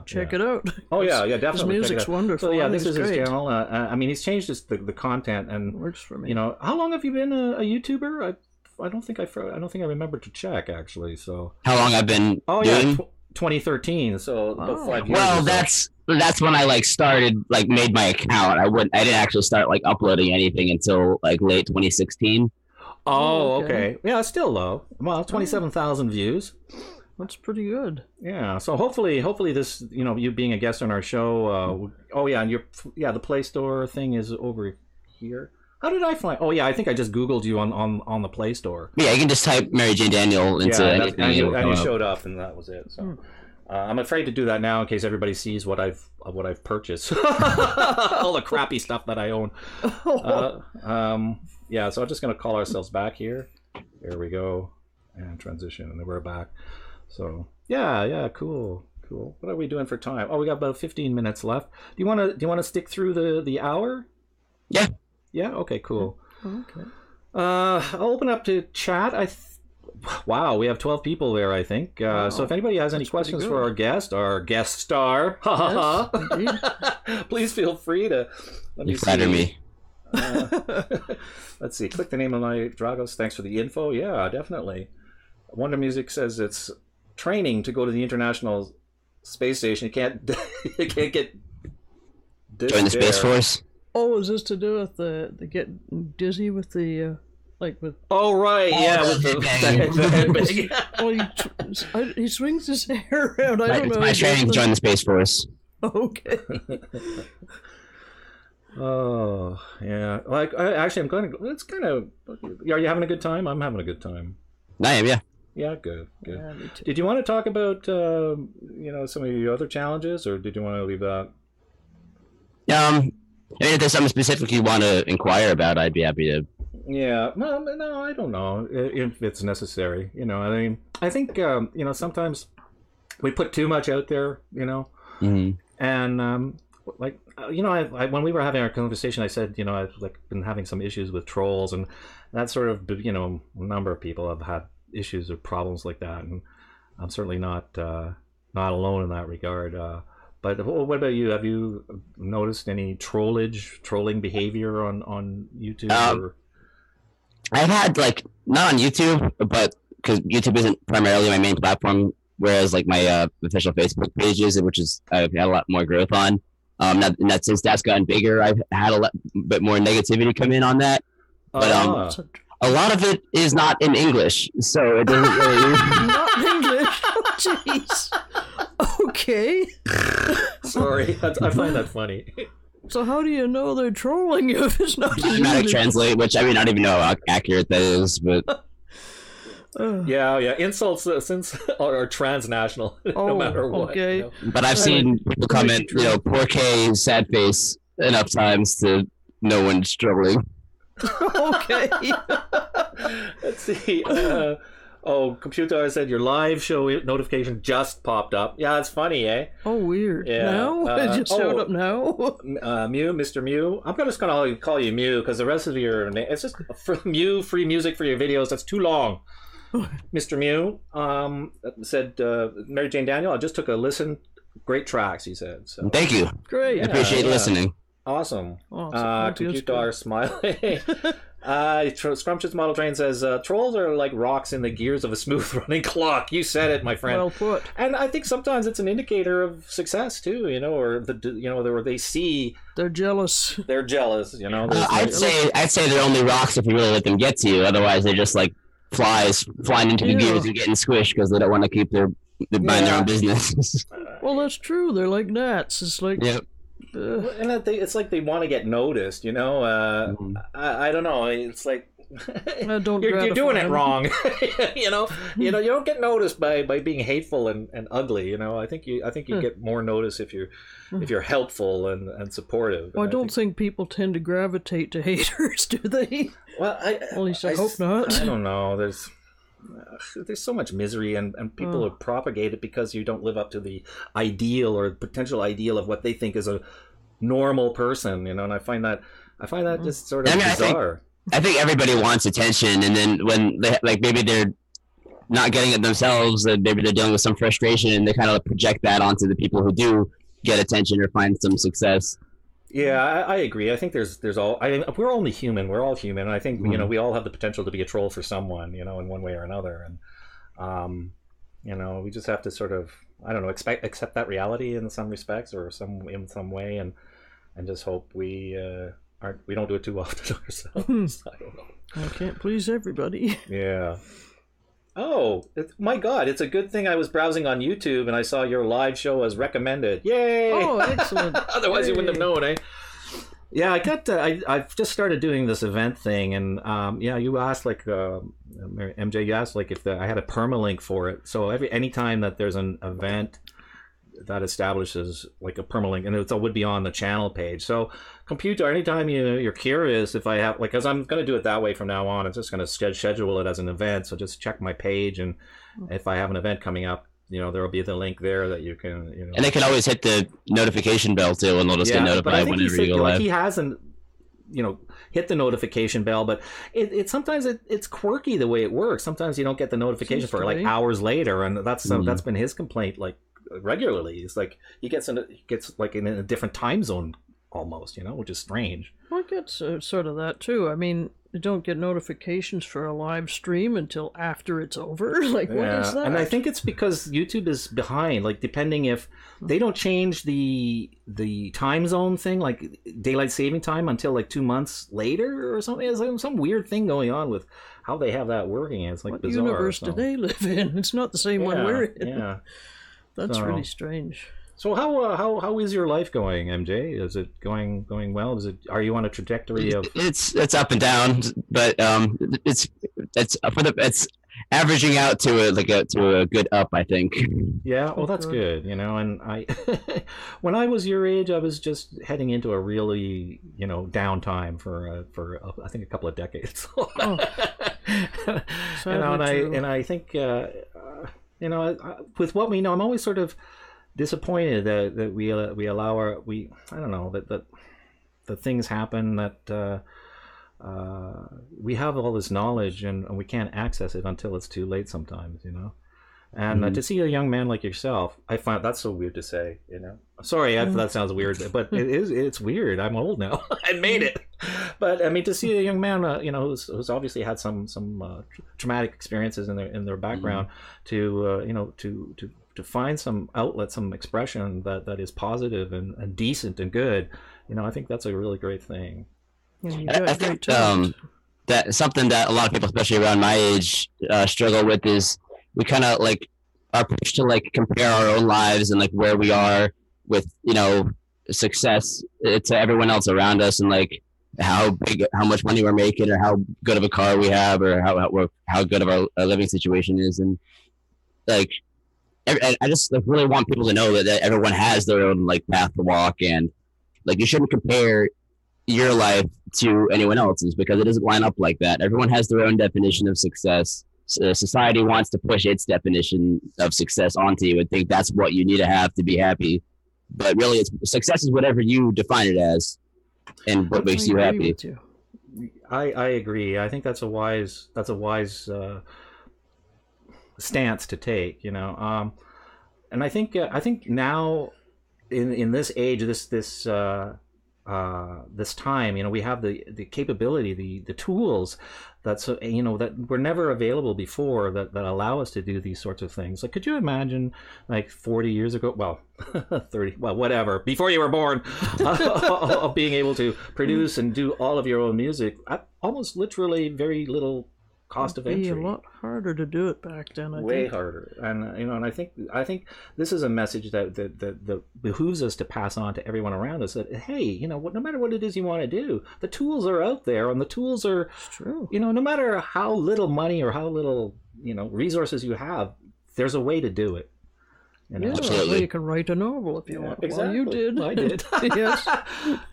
check it out. Oh yeah, definitely. His music's wonderful. So yeah, this is his channel. I mean, he's changed the content and works for me. How long have you been a YouTuber? I don't think I remember to check actually. So how long I've been? Oh doing? Yeah, 2013. So about 5 years. Well, that's when I like started made my account. I didn't actually start like uploading anything until like late 2016. Oh, okay. Yeah, it's still low. Well, 27,000 views. That's pretty good. Yeah. So hopefully this, you being a guest on our show. And the Play Store thing is over here. How did I find? Oh yeah, I think I just Googled you on the Play Store. Yeah, you can just type Mary Jane Daniel into anything. And you showed up, and that was it. So. I'm afraid to do that now in case everybody sees what I've purchased, all the crappy stuff that I own. Yeah, so I'm just gonna call ourselves back here. There we go, and transition, and then we're back. So yeah, cool. What are we doing for time? Oh, we got about 15 minutes left. Do you want to stick through the hour? Yeah. Yeah. Okay. Cool. Okay. I'll open up to chat. Wow, we have 12 people there, I think. So if anybody has any questions for our guest star, please feel free to flatter me. Let's see. Click the name of my Dragos. Thanks for the info. Yeah, definitely. Wonder Music says it's training to go to the international space station. You can't you can't get Join the Space Force. Oh, is this to do with the get dizzy with the like with? Oh right, yeah, with the headbang. Well, he swings his hair around. I don't know. My training to join the Space Force. Okay. Oh yeah, like I'm going to. It's kind of. Are you having a good time? I'm having a good time. I am, yeah. Yeah, good. Yeah, me too. Did you want to talk about some of your other challenges, or did you want to leave that? I mean, if there's something specific you want to inquire about, I'd be happy to. Yeah, well, no, I don't know if it's necessary. I mean, I think sometimes we put too much out there. Mm-hmm. And I when we were having our conversation, I said, I've been having some issues with trolls, and that sort of, a number of people have had issues or problems like that, and I'm certainly not alone in that regard. But what about you? Have you noticed any trolling behavior on YouTube? I've had not on YouTube, but because YouTube isn't primarily my main platform, whereas my official Facebook pages, which is I've had a lot more growth on. That since that's gotten bigger, I've had a bit more negativity come in on that. But a lot of it is not in English, so it doesn't really. Not English. Oh, jeez. Okay. Sorry, I find that funny. So how do you know they're trolling you if it's not in Automatic English? translate, which I don't even know how accurate that is, but. Yeah, insults since are transnational, no matter what. Okay. But I've seen people comment, poor K, sad face, enough times to know when it's troubling. Okay. Let's see. Computer, I said your live show notification just popped up. Yeah, it's funny, eh? Oh, weird. Yeah. Now? It just showed up now? Mew, Mr. Mew. I'm just going to call you Mew because the rest of your name, it's just Mew, free music for your videos. That's too long. Mr. Mew said, Mary Jane Daniel, I just took a listen. Great tracks, he said. So. Thank you. Great. I appreciate listening. Awesome. Awesome. Computer smiling. Scrumptious Model Train says, trolls are like rocks in the gears of a smooth running clock. You said it, my friend. Well put. And I think sometimes it's an indicator of success too, or where they see they're jealous. They're jealous, I'd say they're only rocks if you really let them get to you. Otherwise, they're just like flies flying into the gears and getting squished because they don't want to keep their mind their own business. Well, that's true. They're like gnats. It's like. Yep. And it's like they want to get noticed, I don't know. It's like you're doing it wrong. You don't get noticed by being hateful and ugly. I think you get more notice if you're helpful and supportive. Well, I don't think people tend to gravitate to haters, do they? Well, at least I hope not. I don't know. There's so much misery, and people are propagated because you don't live up to the ideal or potential ideal of what they think is a normal person, and I find that just sort of bizarre. I think everybody wants attention, and then when they maybe they're not getting it themselves, and maybe they're dealing with some frustration, and they kind of project that onto the people who do get attention or find some success. Yeah, I agree. I think we're only human. We're all human. And I think, we all have the potential to be a troll for someone, in one way or another. And, we just have to sort of, I don't know, accept that reality in some respects or in some way. And just hope we don't do it too often ourselves. I don't know. I can't please everybody. Yeah. Oh, my God, it's a good thing I was browsing on YouTube and I saw your live show as recommended. Yay! Oh, excellent. Otherwise, you wouldn't have known, eh? Yeah, I've just started doing this event thing, and you asked, MJ, you asked, if I had a permalink for it. So anytime that there's an event that establishes, a permalink, and it would be on the channel page. So, computer, anytime you're curious if I have, because I'm going to do it that way from now on. I'm just going to schedule it as an event. So just check my page, and if I have an event coming up, there will be the link there that you can, And they can always hit the notification bell too, and they'll just get notified whenever you go live. He hasn't, hit the notification bell, but it sometimes it's quirky the way it works. Sometimes you don't get the notification for hours later, and that's been his complaint regularly. It's he gets in a different time zone almost, which is strange. Well, I get sort of that too. I mean, don't get notifications for a live stream until after it's over. Like, what is that? And I think it's because YouTube is behind. Like, depending if they don't change the time zone thing, like daylight saving time, until like 2 months later or something. There's like some weird thing going on with how they have that working. It's like what bizarre. What universe do they live in? It's not the same one we're in. Yeah, That's really strange. So how is your life going, MJ? Is it going well? Are you on a trajectory of? It's up and down, but it's averaging out to a good up, I think. Yeah, well, that's good. And I, when I was your age, I was just heading into a really downtime for I think a couple of decades. And I think with what we know, I'm always sort of disappointed that we allow I don't know that things happen, that we have all this knowledge and we can't access it until it's too late sometimes, and to see a young man like yourself, I find that's so weird to say, sorry if that sounds weird, but it's weird. I'm old now. I made it. But I mean, to see a young man who's obviously had some traumatic experiences in their background, to find some outlet, some expression that is positive and decent and good, I think that's a really great thing. I think that something that a lot of people, especially around my age, struggle with is we kind of are pushed to compare our own lives and where we are with success to everyone else around us, and how much money we're making, or how good of a car we have, or how good of our living situation is, and I just really want people to know that everyone has their own path to walk, and you shouldn't compare your life to anyone else's, because it doesn't line up like that. Everyone has their own definition of success. Society wants to push its definition of success onto you and think that's what you need to have to be happy. But really, success is whatever you define it as, and what makes you happy. I agree. I think that's a wise stance to take. And I think now in this age, this time, we have the capability, the tools that were never available before, that allow us to do these sorts of things. Could you imagine 40 years ago, well, 30, well, whatever, before you were born, of being able to produce and do all of your own music at almost literally very little cost of entry? It'd be a lot harder to do it back then. I Way think. harder, and and I think this is a message that behooves us to pass on to everyone around us. That hey, no matter what it is you want to do, the tools are out there, and the tools are true. No matter how little money or how little resources you have, there's a way to do it. Yeah, well, you can write a novel if you want. Exactly. Well, you did. I did. Yes.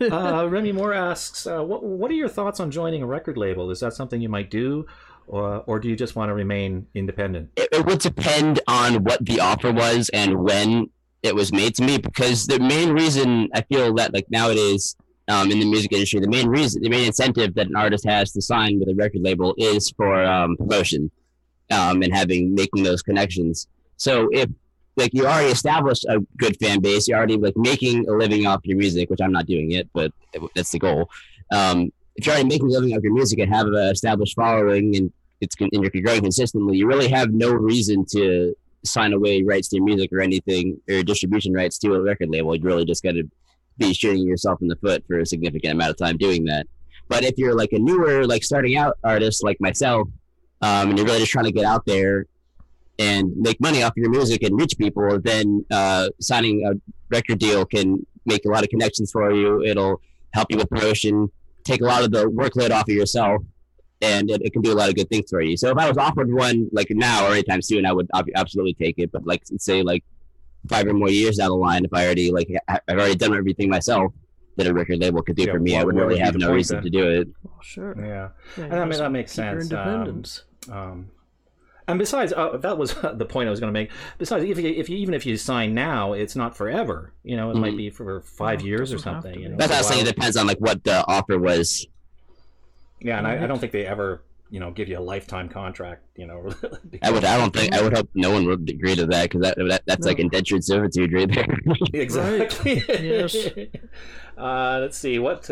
Remy Moore asks, what are your thoughts on joining a record label? Is that something you might do? Or do you just want to remain independent? It would depend on what the offer was and when it was made to me, because the main reason I feel that nowadays in the music industry, the main incentive that an artist has to sign with a record label is for promotion and making those connections. So if you already established a good fan base, you're already making a living off your music, which I'm not doing it, but that's the goal. If you're already making a living off your music and have an established following, and if you're growing consistently, you really have no reason to sign away rights to your music or anything, or distribution rights to a record label. You really just got to be shooting yourself in the foot for a significant amount of time doing that. But if you're a newer, starting out artist like myself, and you're really just trying to get out there and make money off your music and reach people, then signing a record deal can make a lot of connections for you. It'll help you with promotion, take a lot of the workload off of yourself, and it can do a lot of good things for you. So if I was offered one now or anytime soon, I would absolutely take it. But say 5 or more years down the line, if I already I've already done everything myself that a record label could do for me, I would really have no reason to do it. Oh, sure. Yeah. And I mean, that makes sense. Your independence. And besides, that was the point I was going to make. Besides, even if you sign now, it's not forever. It might be for 5 years or something. That's what I was saying. It depends on what the offer was. Yeah, and I don't think they ever give you a lifetime contract. I would hope no one would agree to that, because that's like indentured servitude right there. Exactly. Right. Yes. Let's see what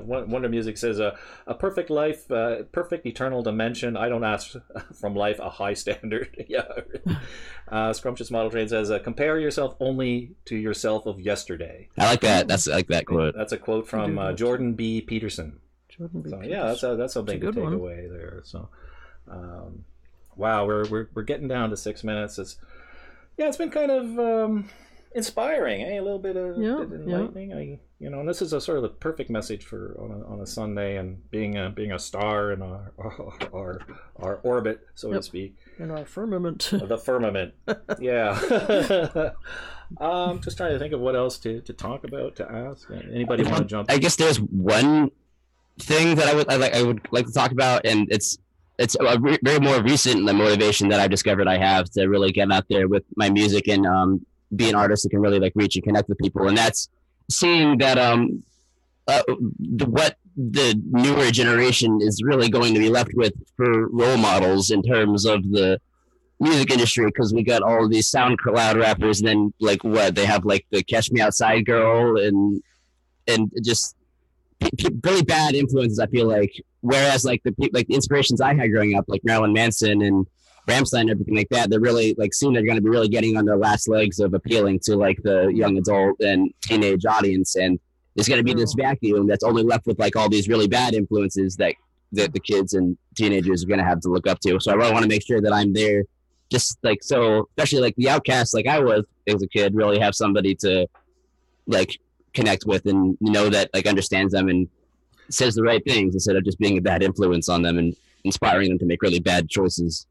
Wonder Music says. A perfect life, perfect eternal dimension. I don't ask from life a high standard. Yeah. Scrumptious Model Train says, compare yourself only to yourself of yesterday. I like that. I like that quote. That's a quote from Jordan B. Peterson. So, yeah, that's something to take away there. So, wow, we're getting down to 6 minutes. It's been kind of inspiring, a little bit of enlightening. And this is a sort of the perfect message for on a Sunday, and being a star in our orbit, so to speak, in our firmament. The firmament, yeah. Just trying to think of what else to talk about, to ask. Anybody want to jump? I guess there's one thing that I would like to talk about, and it's a very more recent motivation that I've discovered I have to really get out there with my music and be an artist that can really like reach and connect with people, and that's seeing that what the newer generation is really going to be left with for role models in terms of the music industry, because we got all of these SoundCloud rappers, and then like what they have, like the Catch Me Outside girl, and just really bad influences, I feel like. Whereas like the inspirations I had growing up, like Marilyn Manson and Rammstein and everything like that, they're really like seeing they're going to be really getting on their last legs of appealing to like the young adult and teenage audience, and there's going to be this vacuum that's only left with like all these really bad influences that the kids and teenagers are going to have to look up to. So I really want to make sure that I'm there, just like, so especially like the outcasts, like I was as a kid, really have somebody to like connect with and that like understands them and says the right things instead of just being a bad influence on them and inspiring them to make really bad choices.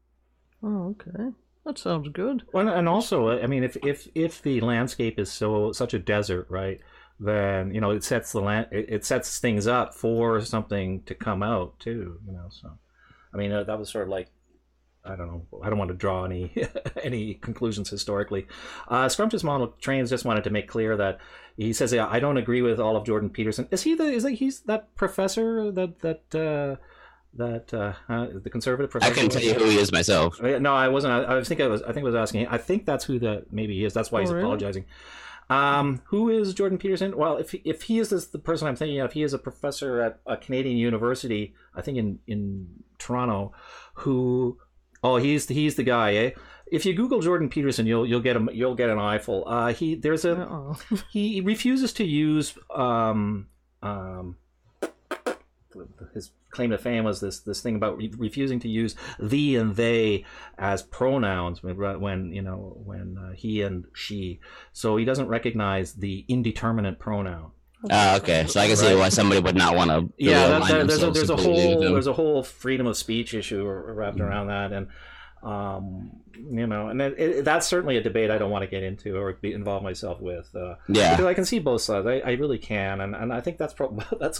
Oh, okay. That sounds good. Well, and also, I mean, if the landscape is such a desert, right, then it sets things up for something to come out too. So, I mean, that was sort of like, I don't know. I don't want to draw any conclusions historically. Scrumptious Model Trains just wanted to make clear that he says, "Yeah, I don't agree with all of Jordan Peterson." He's that professor the conservative professor? I can tell you who he is myself. No, I wasn't. I think I was asking. I think that's who that maybe he is. That's why he's apologizing. Who is Jordan Peterson? Well, if he is the person I'm thinking of, he is a professor at a Canadian university, I think in Toronto, who. Oh, he's the guy, eh? If you Google Jordan Peterson, you'll get an eyeful. He refuses to use his claim to fame was this thing about refusing to use thee and they as pronouns when he and she. So he doesn't recognize the indeterminate pronoun. Okay, so I can see why somebody would not want to. Yeah, there's a whole freedom of speech issue wrapped around that, and that's certainly a debate I don't want to get into or involve myself with. Because I can see both sides. I really can, and I think that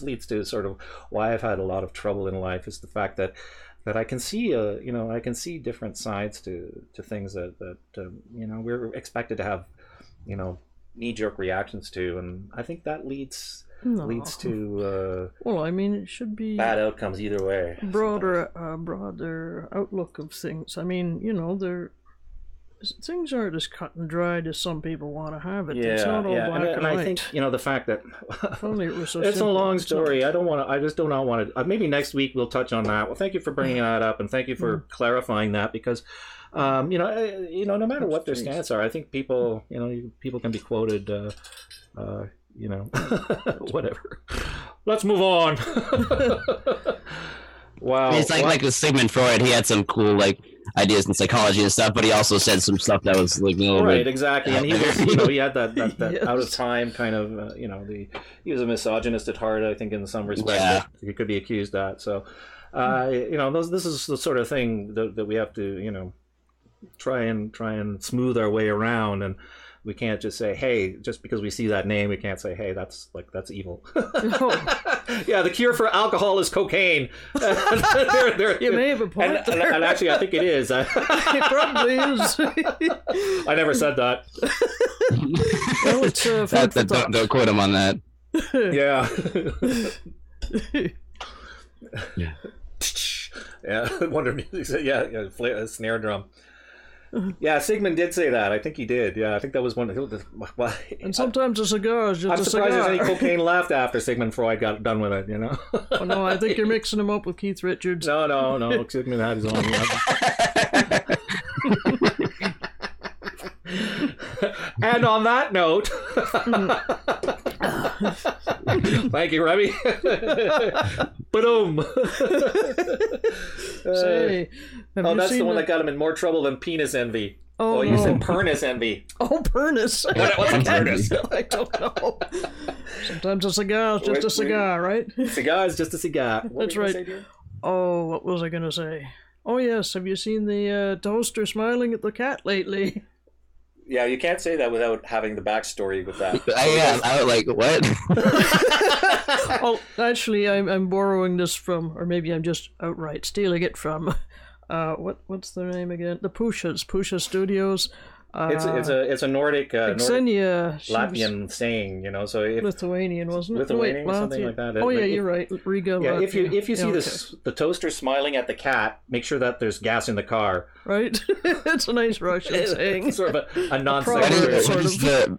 leads to sort of why I've had a lot of trouble in life, is the fact that I can see I can see different sides to things that we're expected to have knee-jerk reactions to, and I think that leads to well, I mean, it should be bad outcomes either way. Broader outlook of things. I mean, things aren't as cut and dried as some people want to have it. It's not all black and white. I think the fact that only it was so it's simple. A long story. I just do not want to. Maybe next week we'll touch on that. Well, thank you for bringing that up, and thank you for clarifying that, because no matter what their stance are, I think people can be quoted, whatever. Let's move on. Wow. It's like with Sigmund Freud, he had some cool ideas in psychology and stuff, but he also said some stuff that was like a little bit exactly. And he was, he had that yes. out of time kind of, he was a misogynist at heart, I think, in some respects. Yeah. He could be accused of that. So, this is the sort of thing that we have to, try and smooth our way around, and we can't just say, hey, just because we see that name, we can't say, hey, that's evil. Yeah, the cure for alcohol is cocaine. You may have a point and actually, I think it is. It probably is. I never said that. Well, it's don't quote him on that. Yeah. Yeah. Yeah, Wonder Music. Yeah, snare drum. Yeah, Sigmund did say that. I think he did. Yeah, I think that was one. And sometimes a cigar is just I'm a surprised cigar. there's any cocaine left after Sigmund Freud got done with it. You know. Oh, no, I think you're mixing him up with Keith Richards. No. Sigmund had his own. And on that note, thank you, Remy. Boom. Say, that's the one that got him in more trouble than penis envy. Oh, you said Pernus envy. Oh, Pernus. What's a Pernus? I don't know. Sometimes a cigar is just a cigar, right? Cigar is just a cigar. That's right. What was I going to say? Oh, yes. Have you seen the toaster smiling at the cat lately? Yeah, you can't say that without having the backstory with that. I was like, what? Oh, actually, I'm borrowing this from, or maybe I'm just outright stealing it from, what's their name again? The Pusha Studios. It's a Nordic, Latvian saying, you know. So if Lithuanian, wasn't it? Lithuanian or something like that. Oh yeah, you're right. Riga. Yeah, Latvia. if you see the toaster smiling at the cat, make sure that there's gas in the car. Right. It's a nice Russian saying. Sort of a non-sequitur.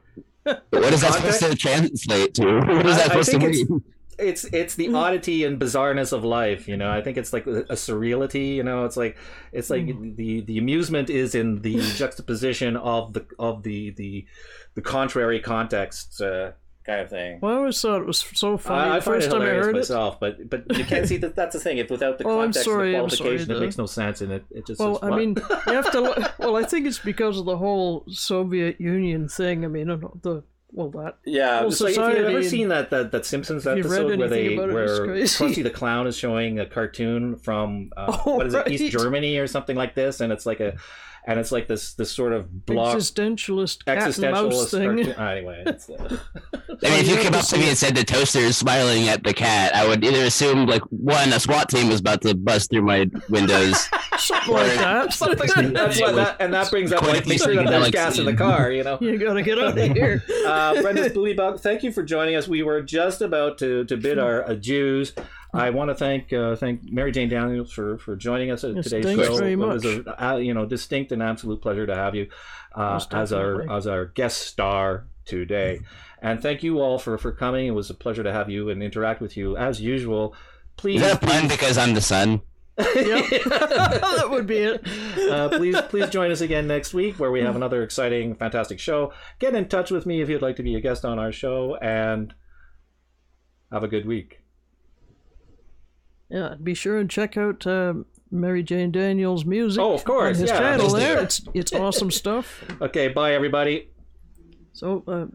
What is that supposed to translate to? What is that supposed to mean? It's the oddity and bizarreness of life, you know. I think it's like a surreality, you know. It's like the amusement is in the juxtaposition of the contrary context kind of thing. Well, I always thought it was so funny. I find first it time I hilarious heard myself, but you can't see that's the thing. If without the context of the qualification, it makes no sense, and it just. Well, I mean, you have to. Well, I think it's because of the whole Soviet Union thing. I mean, it's like, if you've ever seen that Simpsons episode where Krusty the Clown is showing a cartoon from East Germany or something like this, and it's like this sort of block existentialist cat and mouse thing. Anyway, if you came up to me and said the toaster is smiling at the cat, I would either assume like one, a SWAT team was about to bust through my windows. Something like that. And that brings up like make sure that there's gas in the car, you know. You gotta get out of here. Brenda's Boolybug, thank you for joining us. We were just about to bid our adieus. I want to thank Mary Jane Daniels for joining us at today's show. Very much. It was a distinct and absolute pleasure to have you as our guest star today. And thank you all for coming. It was a pleasure to have you and interact with you as usual. Please. Is that a pun because I'm the sun? Yep. That would be it. Please join us again next week where we have another exciting, fantastic show. Get in touch with me if you'd like to be a guest on our show, and have a good week. Yeah, be sure and check out Mary Jane Daniels' music. Oh, of course. On his channel there. It's awesome stuff. Okay, bye everybody. So